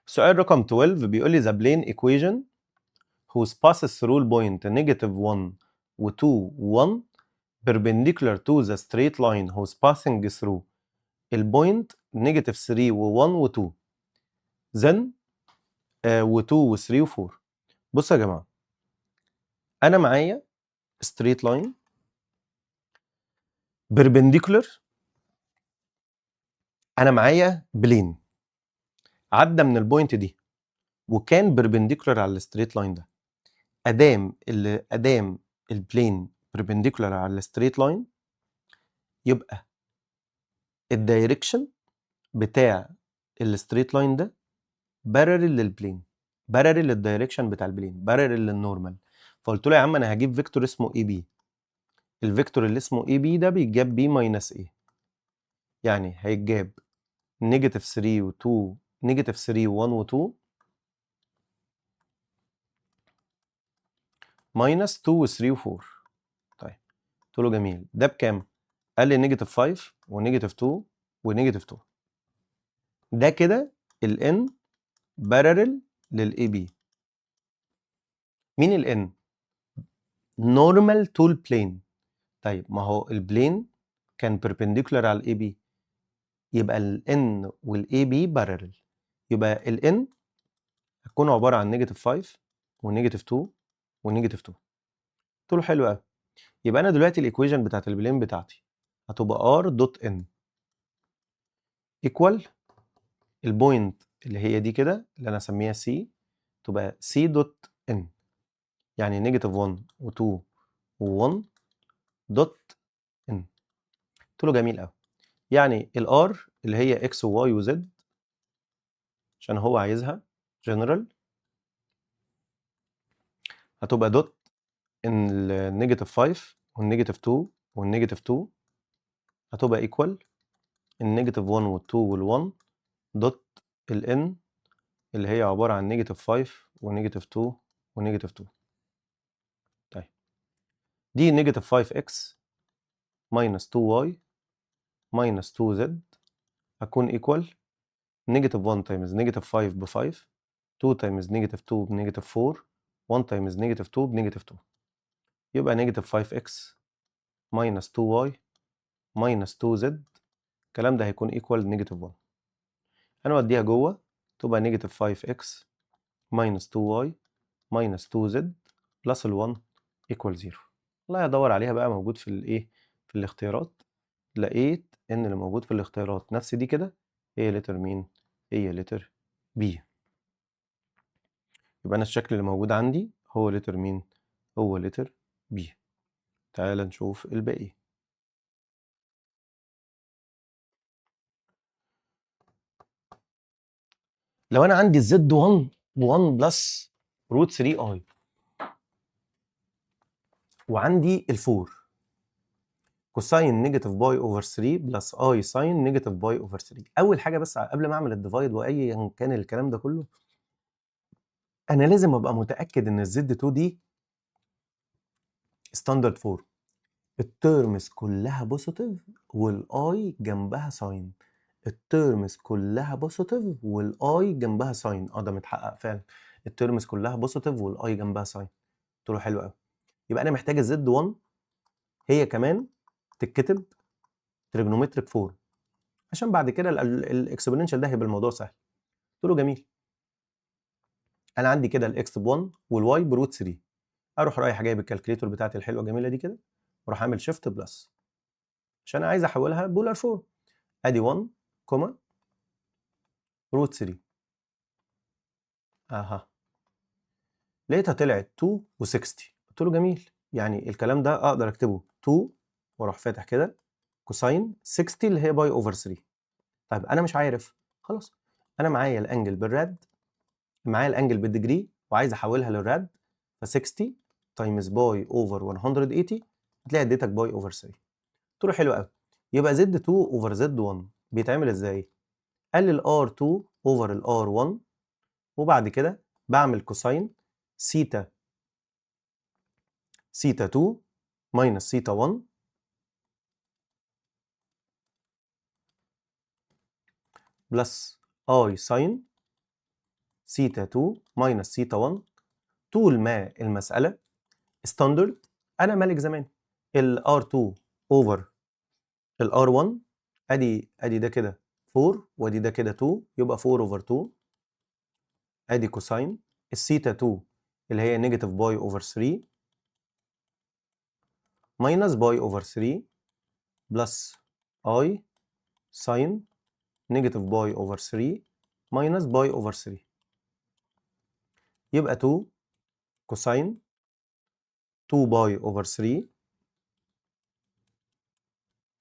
سؤال رقم 12 بيقول لي the plane equation whose passes through point negative 1 و 2 و 1 perpendicular to the straight line whose passing through البوينت negative 3 و 1 و 2 then و 2 و 3 و 4. بصوا يا جماعه، انا معايا straight line perpendicular، انا معايا بلين عدى من البوينت دي وكان بيربنديكولار على الستريت لاين ده. ادام البلين بيربنديكولار على الستريت لاين، يبقى الدايركشن بتاع الستريت لاين ده بارلل للبلين، بارلل للدايركشن بتاع البلين، بارلل للنورمال. فقلت له يا عم انا هجيب فيكتور اسمه اي بي. الفيكتور اللي اسمه اي بي ده بيتجاب بي ماينس ايه، يعني هيتجاب نيجاتيف 3 و2، نيجاتيف 3 و1 و2 ماينس 2 و3 و4. طيب قلت له جميل، ده بكام؟ قال لي نيجاتيف 5 ونيجاتيف 2 ونيجاتيف 2. ده كده الان بارلل للاي بي. مين الان؟ نورمال تو البلين. طيب ما هو البلين كان perpendicular على الاي بي، يبقى الان والاي بي بارلل، يبقى الان هتكون عباره عن نيجاتيف 5 ونيجاتيف 2 ونيجاتيف 2. قلت له حلو قوي، يبقى انا دلوقتي الايكويشن بتاعت البلين بتاعتي هتبقى ار دوت ان ايكوال البوينت اللي هي دي كده اللي انا اسميها سي، تبقى سي دوت ان، يعني نيجاتيف 1 و2 و1 دوت ان. قلت له جميل قوي، يعني الار اللي هي اكس وواي وزد عشان هو عايزها جنرال هتبقى دوت ان النيجاتيف 5 والنيجاتيف 2 والنيجاتيف 2 هتبقى ايكوال النيجاتيف 1 وال2 وال1 دوت الان اللي هي عباره عن نيجاتيف 5 ونيجاتيف 2 ونيجاتيف 2. طيب دي نيجاتيف 5 اكس ماينس 2 واي ماينس 2 زد هتكون ايكوال نيجاتيف 1 تايمز نيجاتيف 5 ب 5، 2 تايمز نيجاتيف 2 بنيجاتيف 4، 1 تايمز نيجاتيف 2 بنيجاتيف 2. يبقى نيجاتيف 5 اكس ماينس 2 واي ماينس 2 زد الكلام ده هيكون ايكوال نيجاتيف 1. هنوديها جوه تبقى نيجاتيف 5 اكس ماينس 2 واي ماينس 2 زد بلس ال 1 ايكوال 0. والله ادور عليها بقى موجود في الايه، في الاختيارات. لقيت ان اللي موجود في الاختيارات نفس دي كده، هي لتر مين؟ هي لتر بي. يبقى انا الشكل اللي موجود عندي هو لتر مين؟ هو لتر بي. تعال نشوف الباقي. لو انا عندي الزد 1 1 بلس روت 3 اي، وعندي الفور كوساين نيجاتيف باي اوفر 3 بلس اي ساين نيجاتيف باي اوفر 3. اول حاجه بس قبل ما اعمل الديفايد وايا كان الكلام ده كله، انا لازم ابقى متاكد ان الزد 2 دي ستاندرد فور، التيرمز كلها بوزيتيف والاي جنبها ساين. التيرمز كلها بوزيتيف والاي جنبها ساين، ده متحقق فعلا، التيرمز كلها بوزيتيف والاي جنبها ساين. قلت له حلو قوي، يبقى انا محتاج الزد 1 هي كمان تتكتب تريجونومتريك فورم عشان بعد كده الاكسبوننشال ده هيبقى الموضوع سهل. قلت له جميل، انا عندي كده الاكس ب 1 والواي بروت 3، اروح رايح جايب الكالكليتور بتاعتي الحلوه الجميله دي كده واروح عامل شيفت بلس عشان عايز احولها بولار فورم. ادي 1 كوما روت 3 اها، لقيتها طلعت 2 و60. قلت له جميل، يعني الكلام ده اقدر اكتبه 2 واروح فاتح كده كوساين 60 اللي هي باي اوفر 3. طيب انا مش عارف، خلاص انا معايا الانجل بالراد، معايا الانجل بالديجري وعايز احولها للراد، ف 60 تايمز باي اوفر 180 هتلاقي اديتك باي اوفر 3. قلت له حلو قوي، يبقى زد 2 اوفر زد 1 بيتعمل ازاي؟ قال لي الار 2 اوفر الار 1 وبعد كده بعمل كوساين سيتا سيتا 2 ماينس سيتا 1 بلس اي ساين سيتا 2 ماينس سيتا 1. طول ما المسألة ستاندرد انا مالك زمان، الار 2 اوفر الار 1 ادي ده كده 4 وادي ده كده 2 يبقى 4 اوفر 2، ادي كوساين السيتا 2 اللي هي نيجاتيف باي اوفر 3 ماينس باي اوفر 3 بلس اي ساين نيجاتيف باي اوفر 3 ماينس باي اوفر 3، يبقى 2 كوساين 2 باي اوفر 3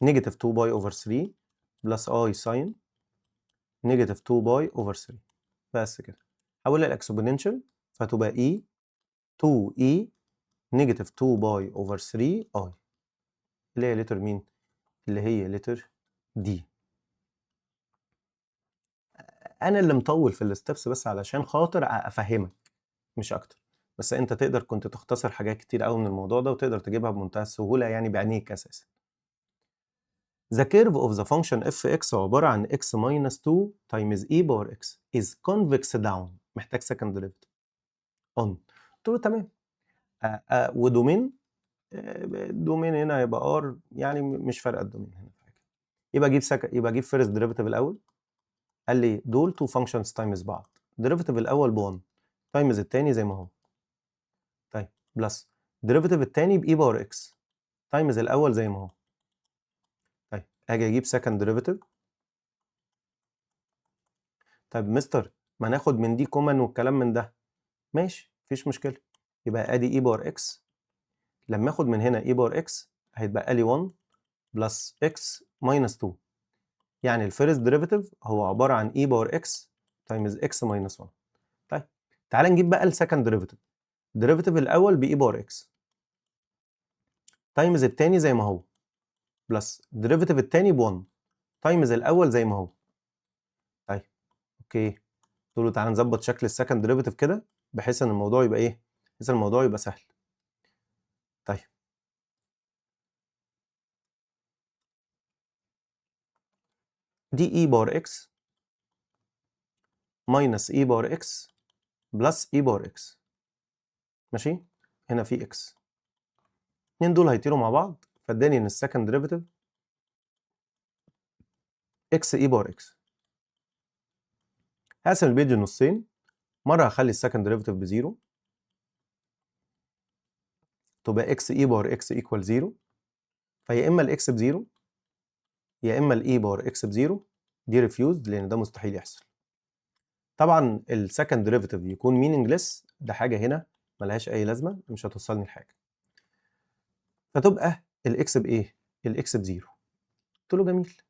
نيجاتيف 2 باي اوفر 3 بلس اي ساين نيجاتيف 2 باي اوفر 3. بس كده حولها الاكسبوننشال فتبقى اي 2 اي نيجاتيف 2 باي اوفر 3 اي، اللي هي لتر مين؟ اللي هي لتر دي. انا اللي مطول في الستبس بس علشان خاطر افهمك مش اكتر، بس انت تقدر كنت تختصر حاجات كتير قوي من الموضوع ده وتقدر تجيبها بمنتهى السهوله يعني بعينيك اساسا. The curve of the function fx عباره عن x minus 2 times e power x is convex down. محتاج second derivative on. قلت له تمام. ودومين، الدومين هنا هيبقى ار، يعني مش فارقه الدومين هنا في حاجه. يبقى اجيب فيرست ديريفيتيف الاول. قال لي دول تو فانكشنز تايمز بعض، ديريفيتيف الاول ب 1 تايمز الثاني زي ما هو. طيب بلس ديريفيتيف الثاني باي باور اكس تايمز الاول زي ما هو. طيب اجي اجيب سكند ديريفيتيف. طيب مستر ما ناخد من دي كومن والكلام من ده، ماشي مفيش مشكله. يبقى ادي اي باور اكس، لما اخد من هنا اي باور اكس هيتبقى لي 1 بلس اكس ماينس 2، يعني الفيرست ديريفيتيف هو عباره عن اي باور اكس تايمز اكس ماينس 1. طيب تعالى نجيب بقى السكند ديريفيتيف. الديريفيتيف الاول باي باور اكس تايمز الثاني زي ما هو، بلس الديريفيتيف الثاني ب 1 تايمز الاول زي ما هو. طيب اوكي، قلت له تعالى نظبط شكل السكند ديريفيتيف كده بحيث ان الموضوع يبقى ايه؟ بحيث ان الموضوع يبقى سهل. طيب دي اي باور اكس ماينس اي باور اكس بلس اي باور اكس، ماشي؟ هنا في اكس، الاثنين دول هيطيروا مع بعض فاداني ان السكند ديريفيتيف اكس اي باور اكس. هقسم البيج نصين، مره هخلي السكند ديريفيتيف بزيرو تبقى اكس اي باور اكس ايكوال زيرو، فيا اما الاكس بزيرو يا اما الاي باور اكس بزيرو. دي ريفيوزد لان ده مستحيل يحصل. طبعا السكند ديريفيتيف يكون مينينجلس، ده حاجه هنا ملهاش اي لازمه مش هتوصلني لحاجه، فتبقى الاكس بايه؟ الاكس بزيرو. قلت له جميل.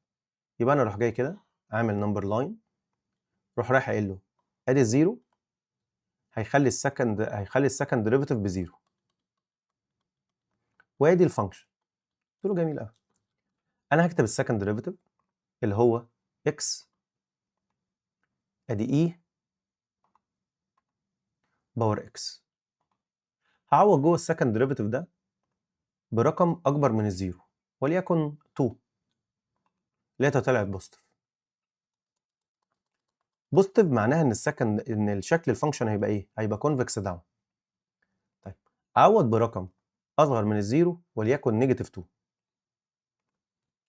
يبقى انا اروح جاي كده عامل نمبر لاين، روح رايح قايل له ادي الزيرو هيخلي السكند ديريفيتيف بزيرو، وادي الفانكشن. قلت له جميل قوي. انا هكتب السكند ديريفيتيف اللي هو اكس ادي اي باور اكس، هعوض جوه السكند ديريفيتيف ده برقم اكبر من الزيرو وليكن 2. لقيتها طلعت بوزيتيف. بوزيتيف معناها ان الشكل الفانكشن هيبقى ايه؟ هيبقى كونفكس داون. طيب اعوض برقم اصغر من الزيرو وليكن نيجاتيف 2،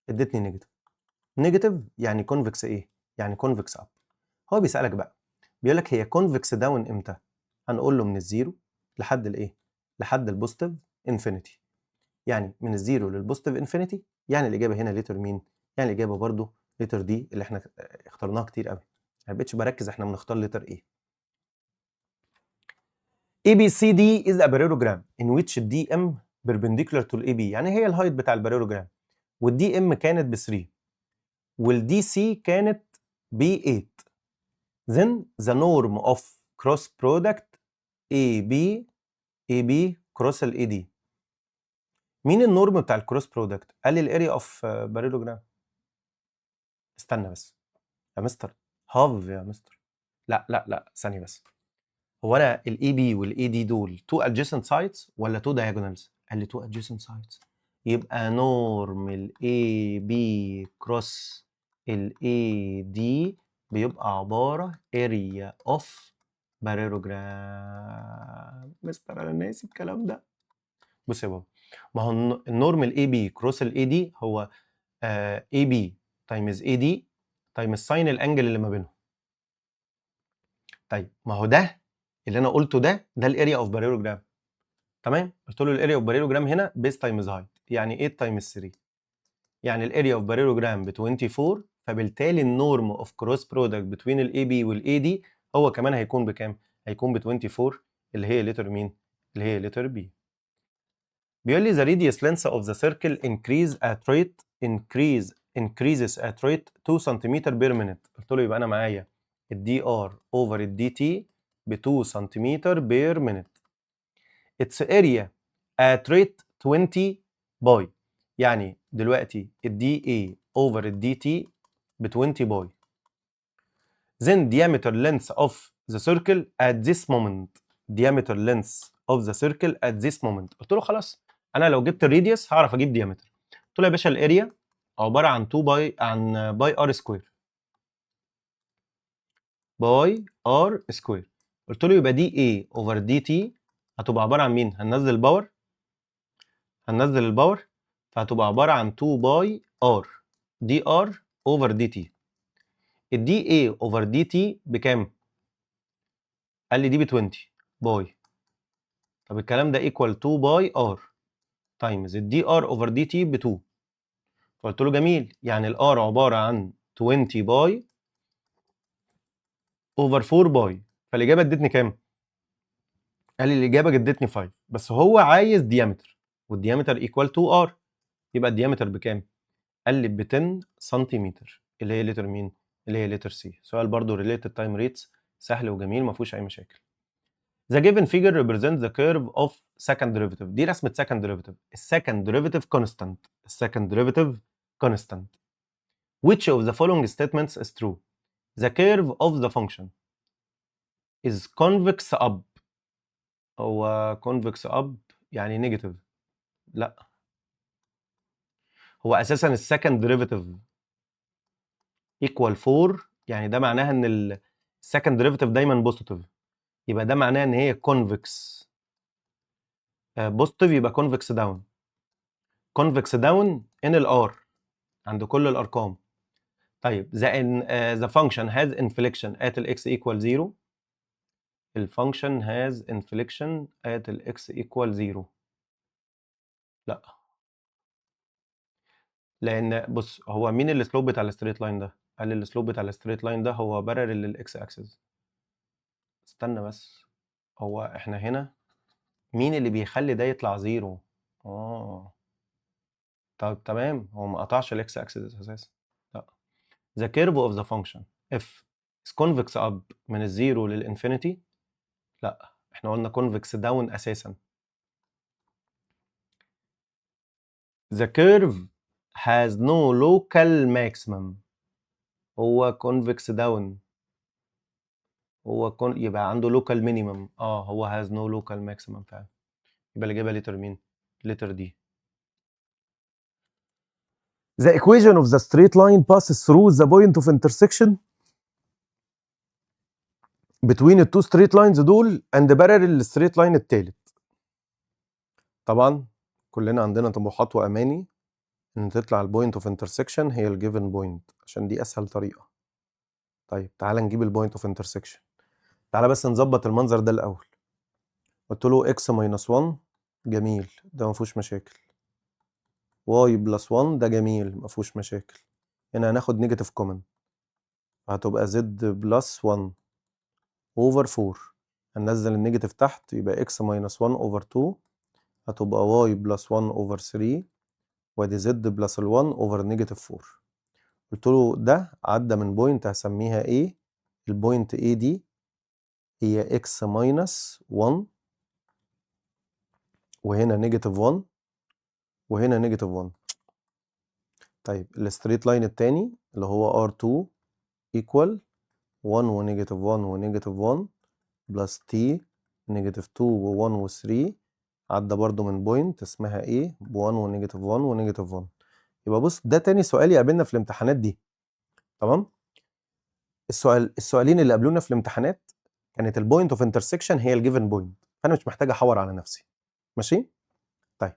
ادتني نيجاتيف. نيجاتيف يعني كونفكس ايه؟ يعني كونفكس اب. هو بيسالك بقى، بيقول لك هي كونفكس داون امتى؟ هنقول له من الزيرو لحد الايه؟ لحد البوزيتيف انفينيتي. يعني من الزيرو للبوزيتيف انفينيتي، يعني الاجابه هنا لتر مين؟ يعني الاجابه برضو لتر دي اللي احنا اخترناها كتير قوي. ما بقتش بركز احنا بنختار لتر ايه. ABCD is a parallelogram in which DM perpendicular to AB، يعني هي الهايت بتاع البارالوجرام، والدي ام كانت ب 3 والدي سي كانت ب 8. then the norm of cross product AB cross ال AD. مين النورم بتاع الكروس برودكت؟ قال لي الاريا اوف بارالوجرام. استنى بس يا مستر، هاف يا مستر. لا لا لا ثانيه بس، هو انا الاي بي والاي دي دول تو adjacent sides ولا تو diagonals؟ قال لي تو adjacent sides. يبقى نورم الاي بي كروس الاي دي بيبقى عباره اريا اوف بارالوجرام. مستر انا ناسي الكلام ده. بص يا بابا، ما هو النورم الاي بي كروس الاي دي هو اي بي تايمز اي دي تايمز ساين الانجل اللي ما بينهم. طيب ما هو ده اللي انا قلته ده الاريا اوف بارالوجرام. تمام، قلت له الاريا اوف بارالوجرام هنا بيس تايمز هايت، يعني 8 تايمز 3، يعني الاريا اوف بارالوجرام ب 24. فبالتالي النورم اوف كروس برودكت بتوين الاي بي والاي دي هو كمان هيكون بكام؟ هيكون ب 24 اللي هي لتر مين؟ اللي هي لتر بي. بيقول لي the radius length of the circle increases at rate 2 سم per minute. قلت له يبقى انا معايا الدي ار اوفر الدي تي ب 2 سم per minute. its area at rate 20 باي. يعني دلوقتي ال dA over ال dt ب 20 باي. Then diameter length of the circle at this moment. diameter length of the circle at this moment. قلت له خلاص انا لو جبت الراديوس هعرف اجيب diameter. قلت له يا باشا الاريا عباره عن 2 باي ار سكوير. باي ار سكوير. قلت له يبقى دي اي اوفر دي تي هتبقى عباره عن مين؟ هننزل الباور فهتبقى عباره عن 2 باي ار دي ار اوفر دي تي. الدي اي اوفر دي تي بكام؟ قال لي دي ب 20 باي. طب الكلام ده ايكوال 2 باي ار تايمز الدي ار اوفر دي تي ب 2. فقلت له جميل، يعني الار عباره عن 20 باي اوفر 4 باي. فالاجابه ادتني كام؟ قال لي الاجابه ادتني 5، بس هو عايز ديامتر والديامتر ايكوال 2 ار. يبقى الديامتر بكام؟ قال لي ب 10 سنتيمتر، اللي هي لتر مين؟ اللي هي لتر سي. سؤال برضو related time rates سهل وجميل ما فيهوش اي مشاكل. The given figure represents the curve of second derivative. دي رسمة second derivative. السكند derivative constant. السكند derivative constant. Which of the following statements is true? The curve of the function is convex up. هو convex up يعني negative. لا، هو اساسا السكند derivative equal 4، يعني ده معناها ان السكند derivative دايما بوزيتيف، يبقى ده معناه ان هي convex بوزيتيف، يبقى convex down. convex down in الار عند كل الارقام. طيب the function has inflection at x equal 0. الفانكشن has inflection at x equal 0. لا، لان بص هو مين السلوب بتاع الستريت لاين ده؟ قال لي السلوب بتاع الستريت لاين ده هو بارل للاكس اكسس. استنى بس، هو احنا هنا مين اللي بيخلي ده يطلع 0؟ طب تمام، هو ما قطعش الاكس اكسس اساسا. لا، the curve of the function f is convex up من الزيرو للانفينيتي. لا، احنا قلنا convex down اساسا. the curve has no local maximum. هو convex down، يبقى عنده local minimum. هو has no local maximum فعلا. يبقى الاجابه لتر مين؟ لتر دي. The equation of the straight line passes through the point of intersection between the two straight lines دول and parallel الستريت لاين التالت. طبعا كلنا عندنا طموحات واماني ان تطلع البوينت اوف انترسكشن هي الجيفن بوينت عشان دي اسهل طريقه. طيب تعالى نجيب البوينت اوف انترسكشن. تعالى بس نظبط المنظر ده الاول. قلت له x minus 1 جميل، ده ما فيهوش مشاكل. y plus 1 ده جميل ما فيهوش مشاكل. هنا هناخد نيجاتيف كومن هتبقى z plus 1 over 4. هننزل النيجاتيف تحت يبقى x minus 1 over 2 هتبقى y plus 1 over 3 وادي z plus 1 over نيجاتيف 4. قلت له ده عدى من بوينت هسميها A. البوينت A دي هي x minus 1 وهنا نيجاتيف 1 وهنا نيجاتيف 1. طيب الستريت لاين التاني اللي هو R2 equal 1 ونيجاتيف 1 ونيجاتيف 1 بلس t نيجاتيف 2 و1 و3 عدى برضو من بوينت اسمها A ب 1 ونيجاتيف 1 ونيجاتيف 1. يبقى بص ده تاني سؤال يقابلنا في الامتحانات دي. تمام؟ السؤالين اللي قابلونا في الامتحانات كانت البوينت اوف انترسكشن هي الجيفن بوينت، فانا مش محتاج احور على نفسي. ماشي؟ طيب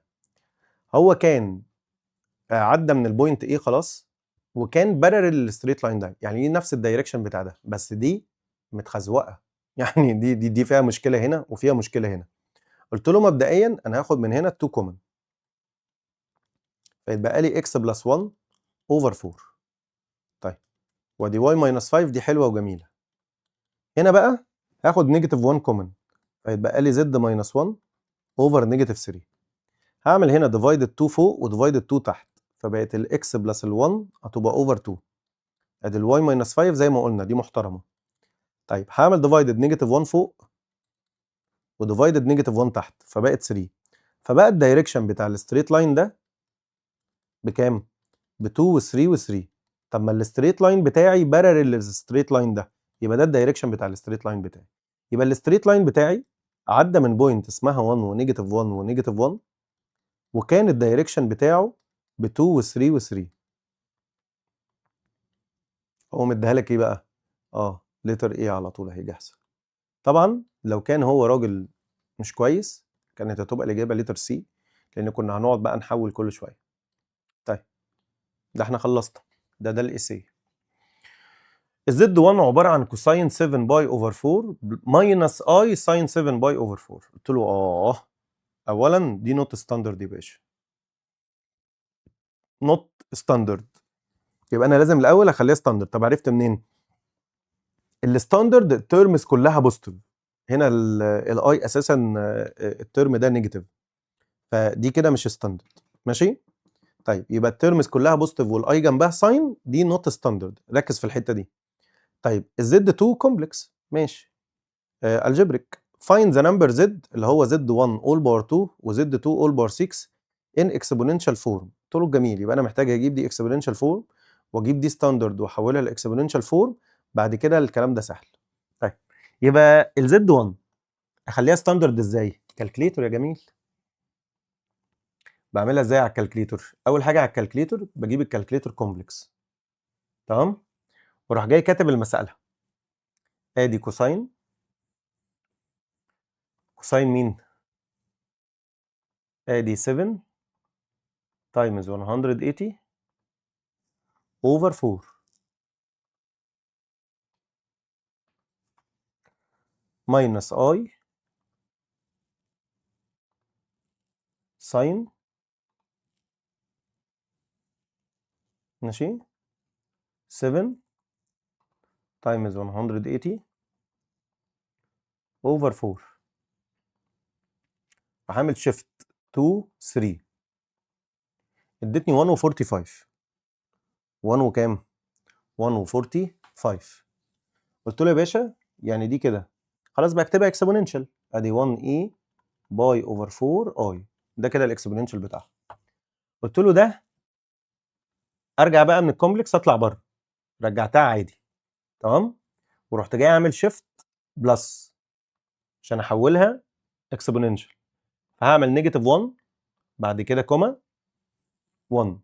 هو كان عدى من البوينت ايه خلاص وكان بارل الستريت لاين ده، يعني دي نفس الدايركشن بتاع ده بس دي متخزوقه. يعني دي فيها مشكله هنا وفيها مشكله هنا. قلت له مبدئيا انا هاخد من هنا 2 كومن فيتبقى لي x بلس 1 اوفر 4. طيب ودي y ماينس 5 دي حلوه وجميله. هنا بقى هاخد نيجاتيف 1 كومن فيتبقى لي z ماينس 1 اوفر نيجاتيف 3. هعمل هنا ديفايدد 2 فوق وديفايدد 2 تحت فبقت الاكس بلس ال1 هتبقى اوفر 2. ادي الواي ماينس 5 زي ما قلنا دي محترمه. طيب هعمل ديفايدد نيجاتيف 1 فوق وديفايدد نيجاتيف 1 تحت فبقت 3. فبقى الدايركشن بتاع الستريت لاين ده بكام؟ ب2 و3 و3. طب ما الستريت لاين بتاعي بارلل للستريت لاين ده، يبقى ده الدايركشن بتاع الستريت لاين بتاعي. يبقى الستريت لاين بتاعي عدى من بوينت اسمها 1 ونيجاتيف 1 ونيجاتيف 1، وكان الدايركشن بتاعه ب2 و3 و3. هو مديها لك ايه بقى؟ لتر ايه على طول اهي جاهزه. طبعا لو كان هو راجل مش كويس كانت هتبقى الاجابه لتر سي، لان كنا هنقعد بقى نحول كل شويه. طيب ده احنا خلصنا، ده الاسي. الزد 1 عباره عن كوساين 7 باي اوفر 4 ماينس اي ساين 7 باي اوفر 4. قلت له اولا دي نوت ستاندرد يا باشا، نوت ستاندرد، يبقى انا لازم الاول اخليها ستاندرد. طب عرفت منين؟ الستاندرد التيرمز كلها بوزيتيف، هنا الاي اساسا الترم ده نيجاتيف، فدي كده مش ستاندرد. ماشي. طيب يبقى التيرمز كلها بوزيتيف والاي جنبها ساين، دي نوت ستاندرد، ركز في الحته دي. طيب الزد 2 كومبلكس، ماشي. الجبريك، فايند ذا نمبر زد اللي هو زد 1 اول باور 2 وزد 2 اول باور 6 ان اكسبوننشال فورم. قلت له جميل، يبقى انا محتاج اجيب دي اكسبوننشال فورم واجيب دي ستاندرد واحولها لاكسبوننشال فورم، بعد كده الكلام ده سهل. طيب يبقى الزد 1 اخليها ستاندرد ازاي؟ كالكليتور يا جميل. بعملها ازاي على الكالكليتور؟ اول حاجه على الكالكليتور بجيب الكالكليتور كومبلكس، تمام، واروح جاي كاتب المساله. ادي كوساين، كوساين مين؟ ادي 7 تايمز 180 اوفر 4 ماينس اي ساين، ماشي، 7 تايمز 180 اوفر 4. هعمل شيفت 2 3، ادتني 1 و45. 1 وكام؟ 1 و45. قلت له يا باشا يعني دي كده خلاص بكتبها اكسبوننشال، ادي 1 اي باي اوفر 4 اي، ده كده الاكسبوننشال بتاعها. قلت له ده ارجع بقى من الكومبلكس اطلع بره، رجعتها عادي، تمام، ورحت جاي اعمل شيفت بلس عشان احولها اكسبوننشال، فهعمل نيجاتيف 1 بعد كده كوما 1.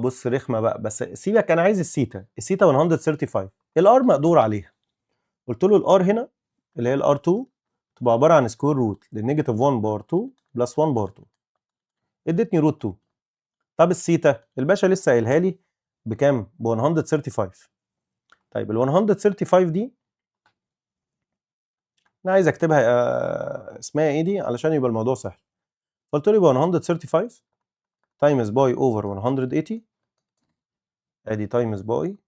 بص رخمه بقى، بس سيبك، انا عايز السيتا 135، الار مقدور عليها. قلت له الار هنا اللي هي الار 2 تبقى عباره عن سكوير روت للنيجاتيف 1 باور 2 بلس 1 باور 2، ادتني روت 2. طب السيتا الباشا لسه قايلها لي بكام؟ ب 135. طيب ال 135 دي انا عايز اكتبها اسمها ايه دي علشان يبقى الموضوع سهل. قلت له يبقى 135 تايمز باي اوفر 180، ادي تايمز باي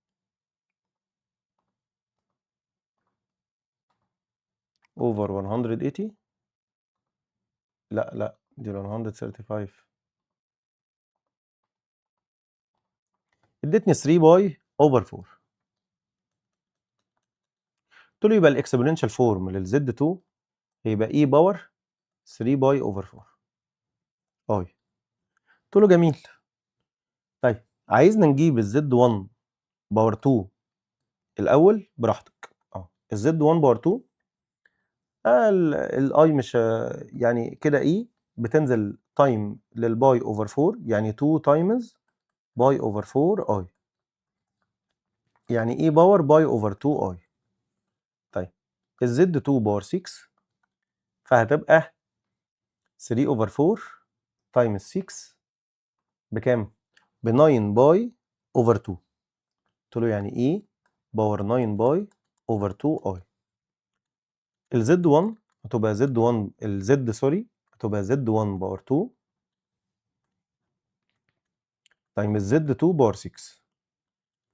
اوفر 180. لا دي 135 ادتني 3 باي اوفر 4. قلت له يبقى الاكسبوننشال فورم للزد 2 هيبقى اي باور 3 باي اوفر 4 اي. قلت له جميل. طيب عايزنا نجيب الزد 1 باور 2 الاول، براحتك. الزد 1 باور 2 الاي مش يعني كده اي بتنزل تايم للباي اوفر 4، يعني 2 تايمز باي اوفر 4 اي، يعني اي باور باي اوفر 2 اي. طيب الزد 2 باور 6 فهتبقى 3 اوفر 4 تايمز 6 بكام؟ ب 9 باي اوفر 2. قلت له يعني ايه باور 9 باي اوفر 2 اي. الزد 1 هتبقى زد 1 الزد سوري هتبقى زد 1 باور 2 تايمز زد 2 باور 6.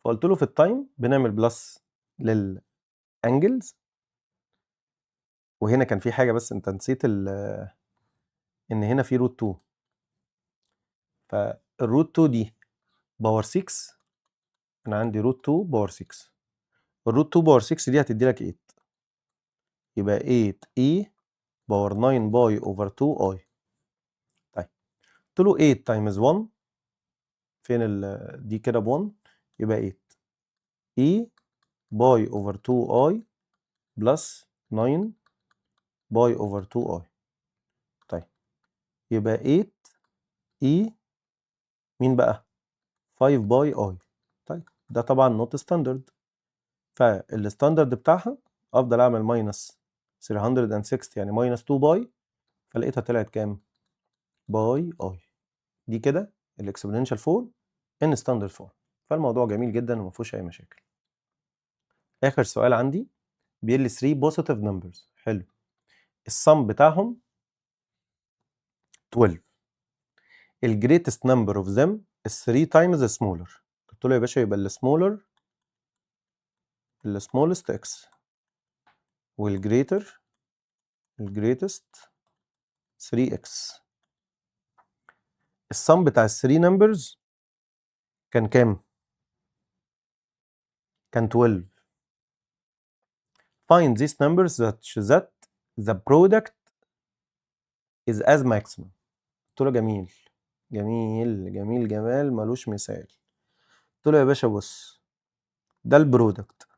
فقلت له في التايم بنعمل بلس للانجلز، وهنا كان في حاجه بس انت نسيت ان هنا في روت 2، فالروت 2 دي باور 6، انا عندي روت 2 باور 6، الروت 2 باور 6 دي هتدي لك 8، يبقى 8 اي باور 9 باي اوفر 2 اي. طيب قلت له 8 تايمز 1 فين دي كده ب 1 يبقى 8 اي باي اوفر 2 اي بلس 9 باي اوفر 2 اي. طيب يبقى 8 اي مين بقى 5 باي اي. طيب ده طبعا نوت ستاندرد، فالستاندرد بتاعها افضل اعمل ماينس 360 يعني ماينس 2 باي، فلقيتها طلعت كام باي اي. دي كده الاكسبوننشال فورم ان ستاندرد فورم. فالموضوع جميل جدا وما فيهوش اي مشاكل. اخر سؤال عندي بيقول لي 3 بوزيتيف نمبرز. حلو، السم بتاعهم 12، الجريتست نمبر اوف ذم is 3 times smaller. قلت له يا باشا يبقى السمولر السمولست اكس والجريتر الجريتست 3x. السم بتاع ال 3 نمبرز كان كام؟ كان 12. Find these numbers that the product is as maximum. قلت له جميل جميل جميل جمال ملوش مثال. قلت له يا باشا بص، ده البرودكت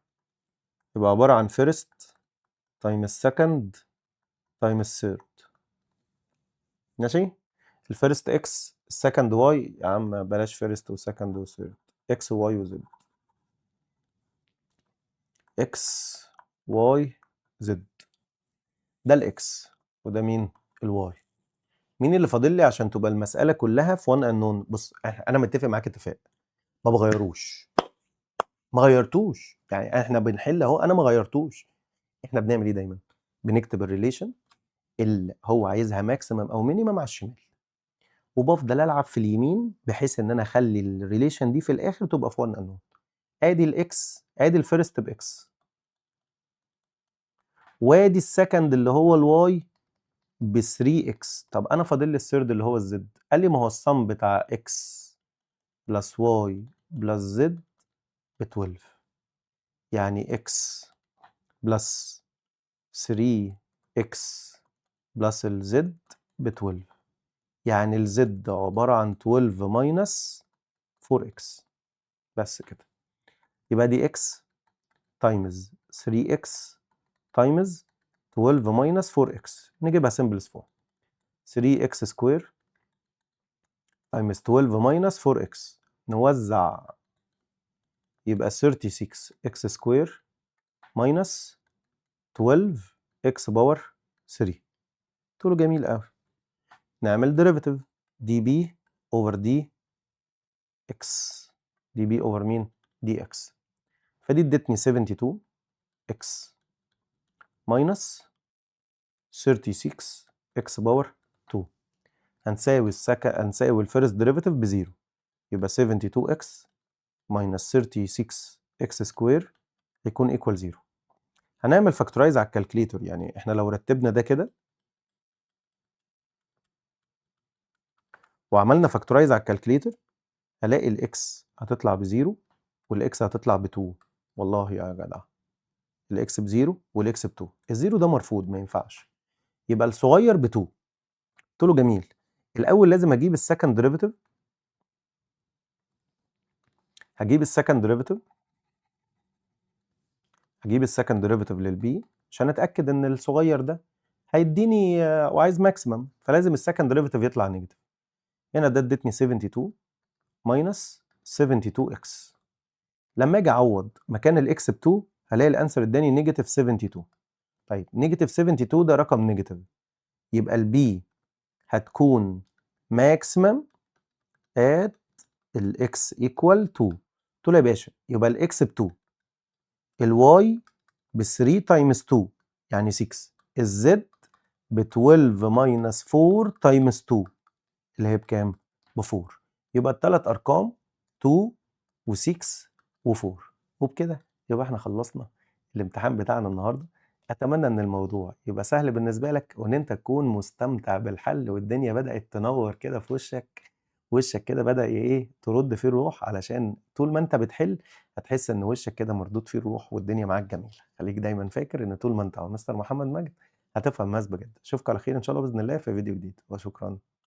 يبقى عبارة عن first times second times third. ماشي؟ الفيرست اكس السكند واي، يا عم بلاش فيرست وسكند وثيرد، اكس وواي وزد. اكس واي زد، ده الاكس وده مين الواي. مين اللي فاضل لي عشان تبقى المساله كلها في وان انون؟ بص انا متفق معاك اتفاق، ما بغيروش، ما غيرتوش، يعني احنا بنحل اهو انا ما غيرتوش. احنا بنعمل ايه دايما؟ بنكتب الريليشن اللي هو عايزها ماكسيمم او مينيمم على الشمال، وبفضل العب في اليمين بحيث ان انا اخلي الريليشن دي في الاخر تبقى في وان انون. ادي الاكس، ادي الفيرست باكس، وادي السكند اللي هو الواي ب 3 اكس. طب انا فاضل لي الثيرد اللي هو الزد. قال لي ما هو السم بتاع اكس بلس واي بلس زد ب 12، يعني اكس بلس 3 اكس بلس الزد ب 12، يعني الزد عباره عن 12 ماينس 4 اكس. بس كده. يبقى دي اكس تايمز 3 اكس تايمز 12 ماينس 4 اكس. نجيبها سمبلز فورم، 3 اكس سكوير تايمز 12 ماينس 4 اكس، نوزع يبقى 36 اكس سكوير ماينس 12 اكس باور 3. قلت له جميل قوي، نعمل ديريفيتيف دي بي اوفر دي اكس، دي بي اوفر مين دي اكس. فدي ادتني 72 اكس ماينس 36 اكس باور 2. هنساوي الفيرست ديريفيتيف بزيرو، يبقى 72 اكس ماينس 36 اكس سكوير يكون ايكوال 0. هنعمل فاكتورايز على الكالكليتور، يعني احنا لو رتبنا ده كده وعملنا فاكتورايز على الكالكليتور هلاقي الاكس هتطلع بزيرو والاكس هتطلع ب2. والله يا جدع الاكس بزيرو والاكس ب2، الزيرو ده مرفوض ما ينفعش، يبقى الصغير ب2. قلت له جميل، الاول لازم اجيب السكند ديريفيتيف، هجيب السكند ديريفيتيف للبي عشان اتاكد ان الصغير ده هيديني وعايز ماكسيمم، فلازم السكند ديريفيتيف يطلع نيجاتيف. هنا ده ادتني 72 ماينس 72 اكس. لما اجي اعوض مكان الاكس ب 2 هلاقي الانسر اداني نيجاتيف 72. طيب نيجاتيف 72 ده رقم نيجاتيف، يبقى البي هتكون ماكسيمم ات الاكس ايكوال 2. قلت له يا باشا يبقى الاكس ب 2، الواي ب 3 تايمز 2 يعني 6، الزد ب 12 ماينس 4 تايمز 2 اللي هي بكام؟ ب 4. يبقى الثلاث ارقام 2 و6 و4. وبكده يبقى احنا خلصنا الامتحان بتاعنا النهارده. اتمنى ان الموضوع يبقى سهل بالنسبه لك وان انت تكون مستمتع بالحل والدنيا بدات تنور كده في وشك كده بدا ايه ترد فيه الروح، علشان طول ما انت بتحل هتحس ان وشك كده مردود فيه الروح والدنيا معاك جميله. خليك دايما فاكر ان طول ما انت مستر محمد مجد هتفهم ماس بجد. اشوفك على خير ان شاء الله باذن الله في فيديو جديد، وشكرا.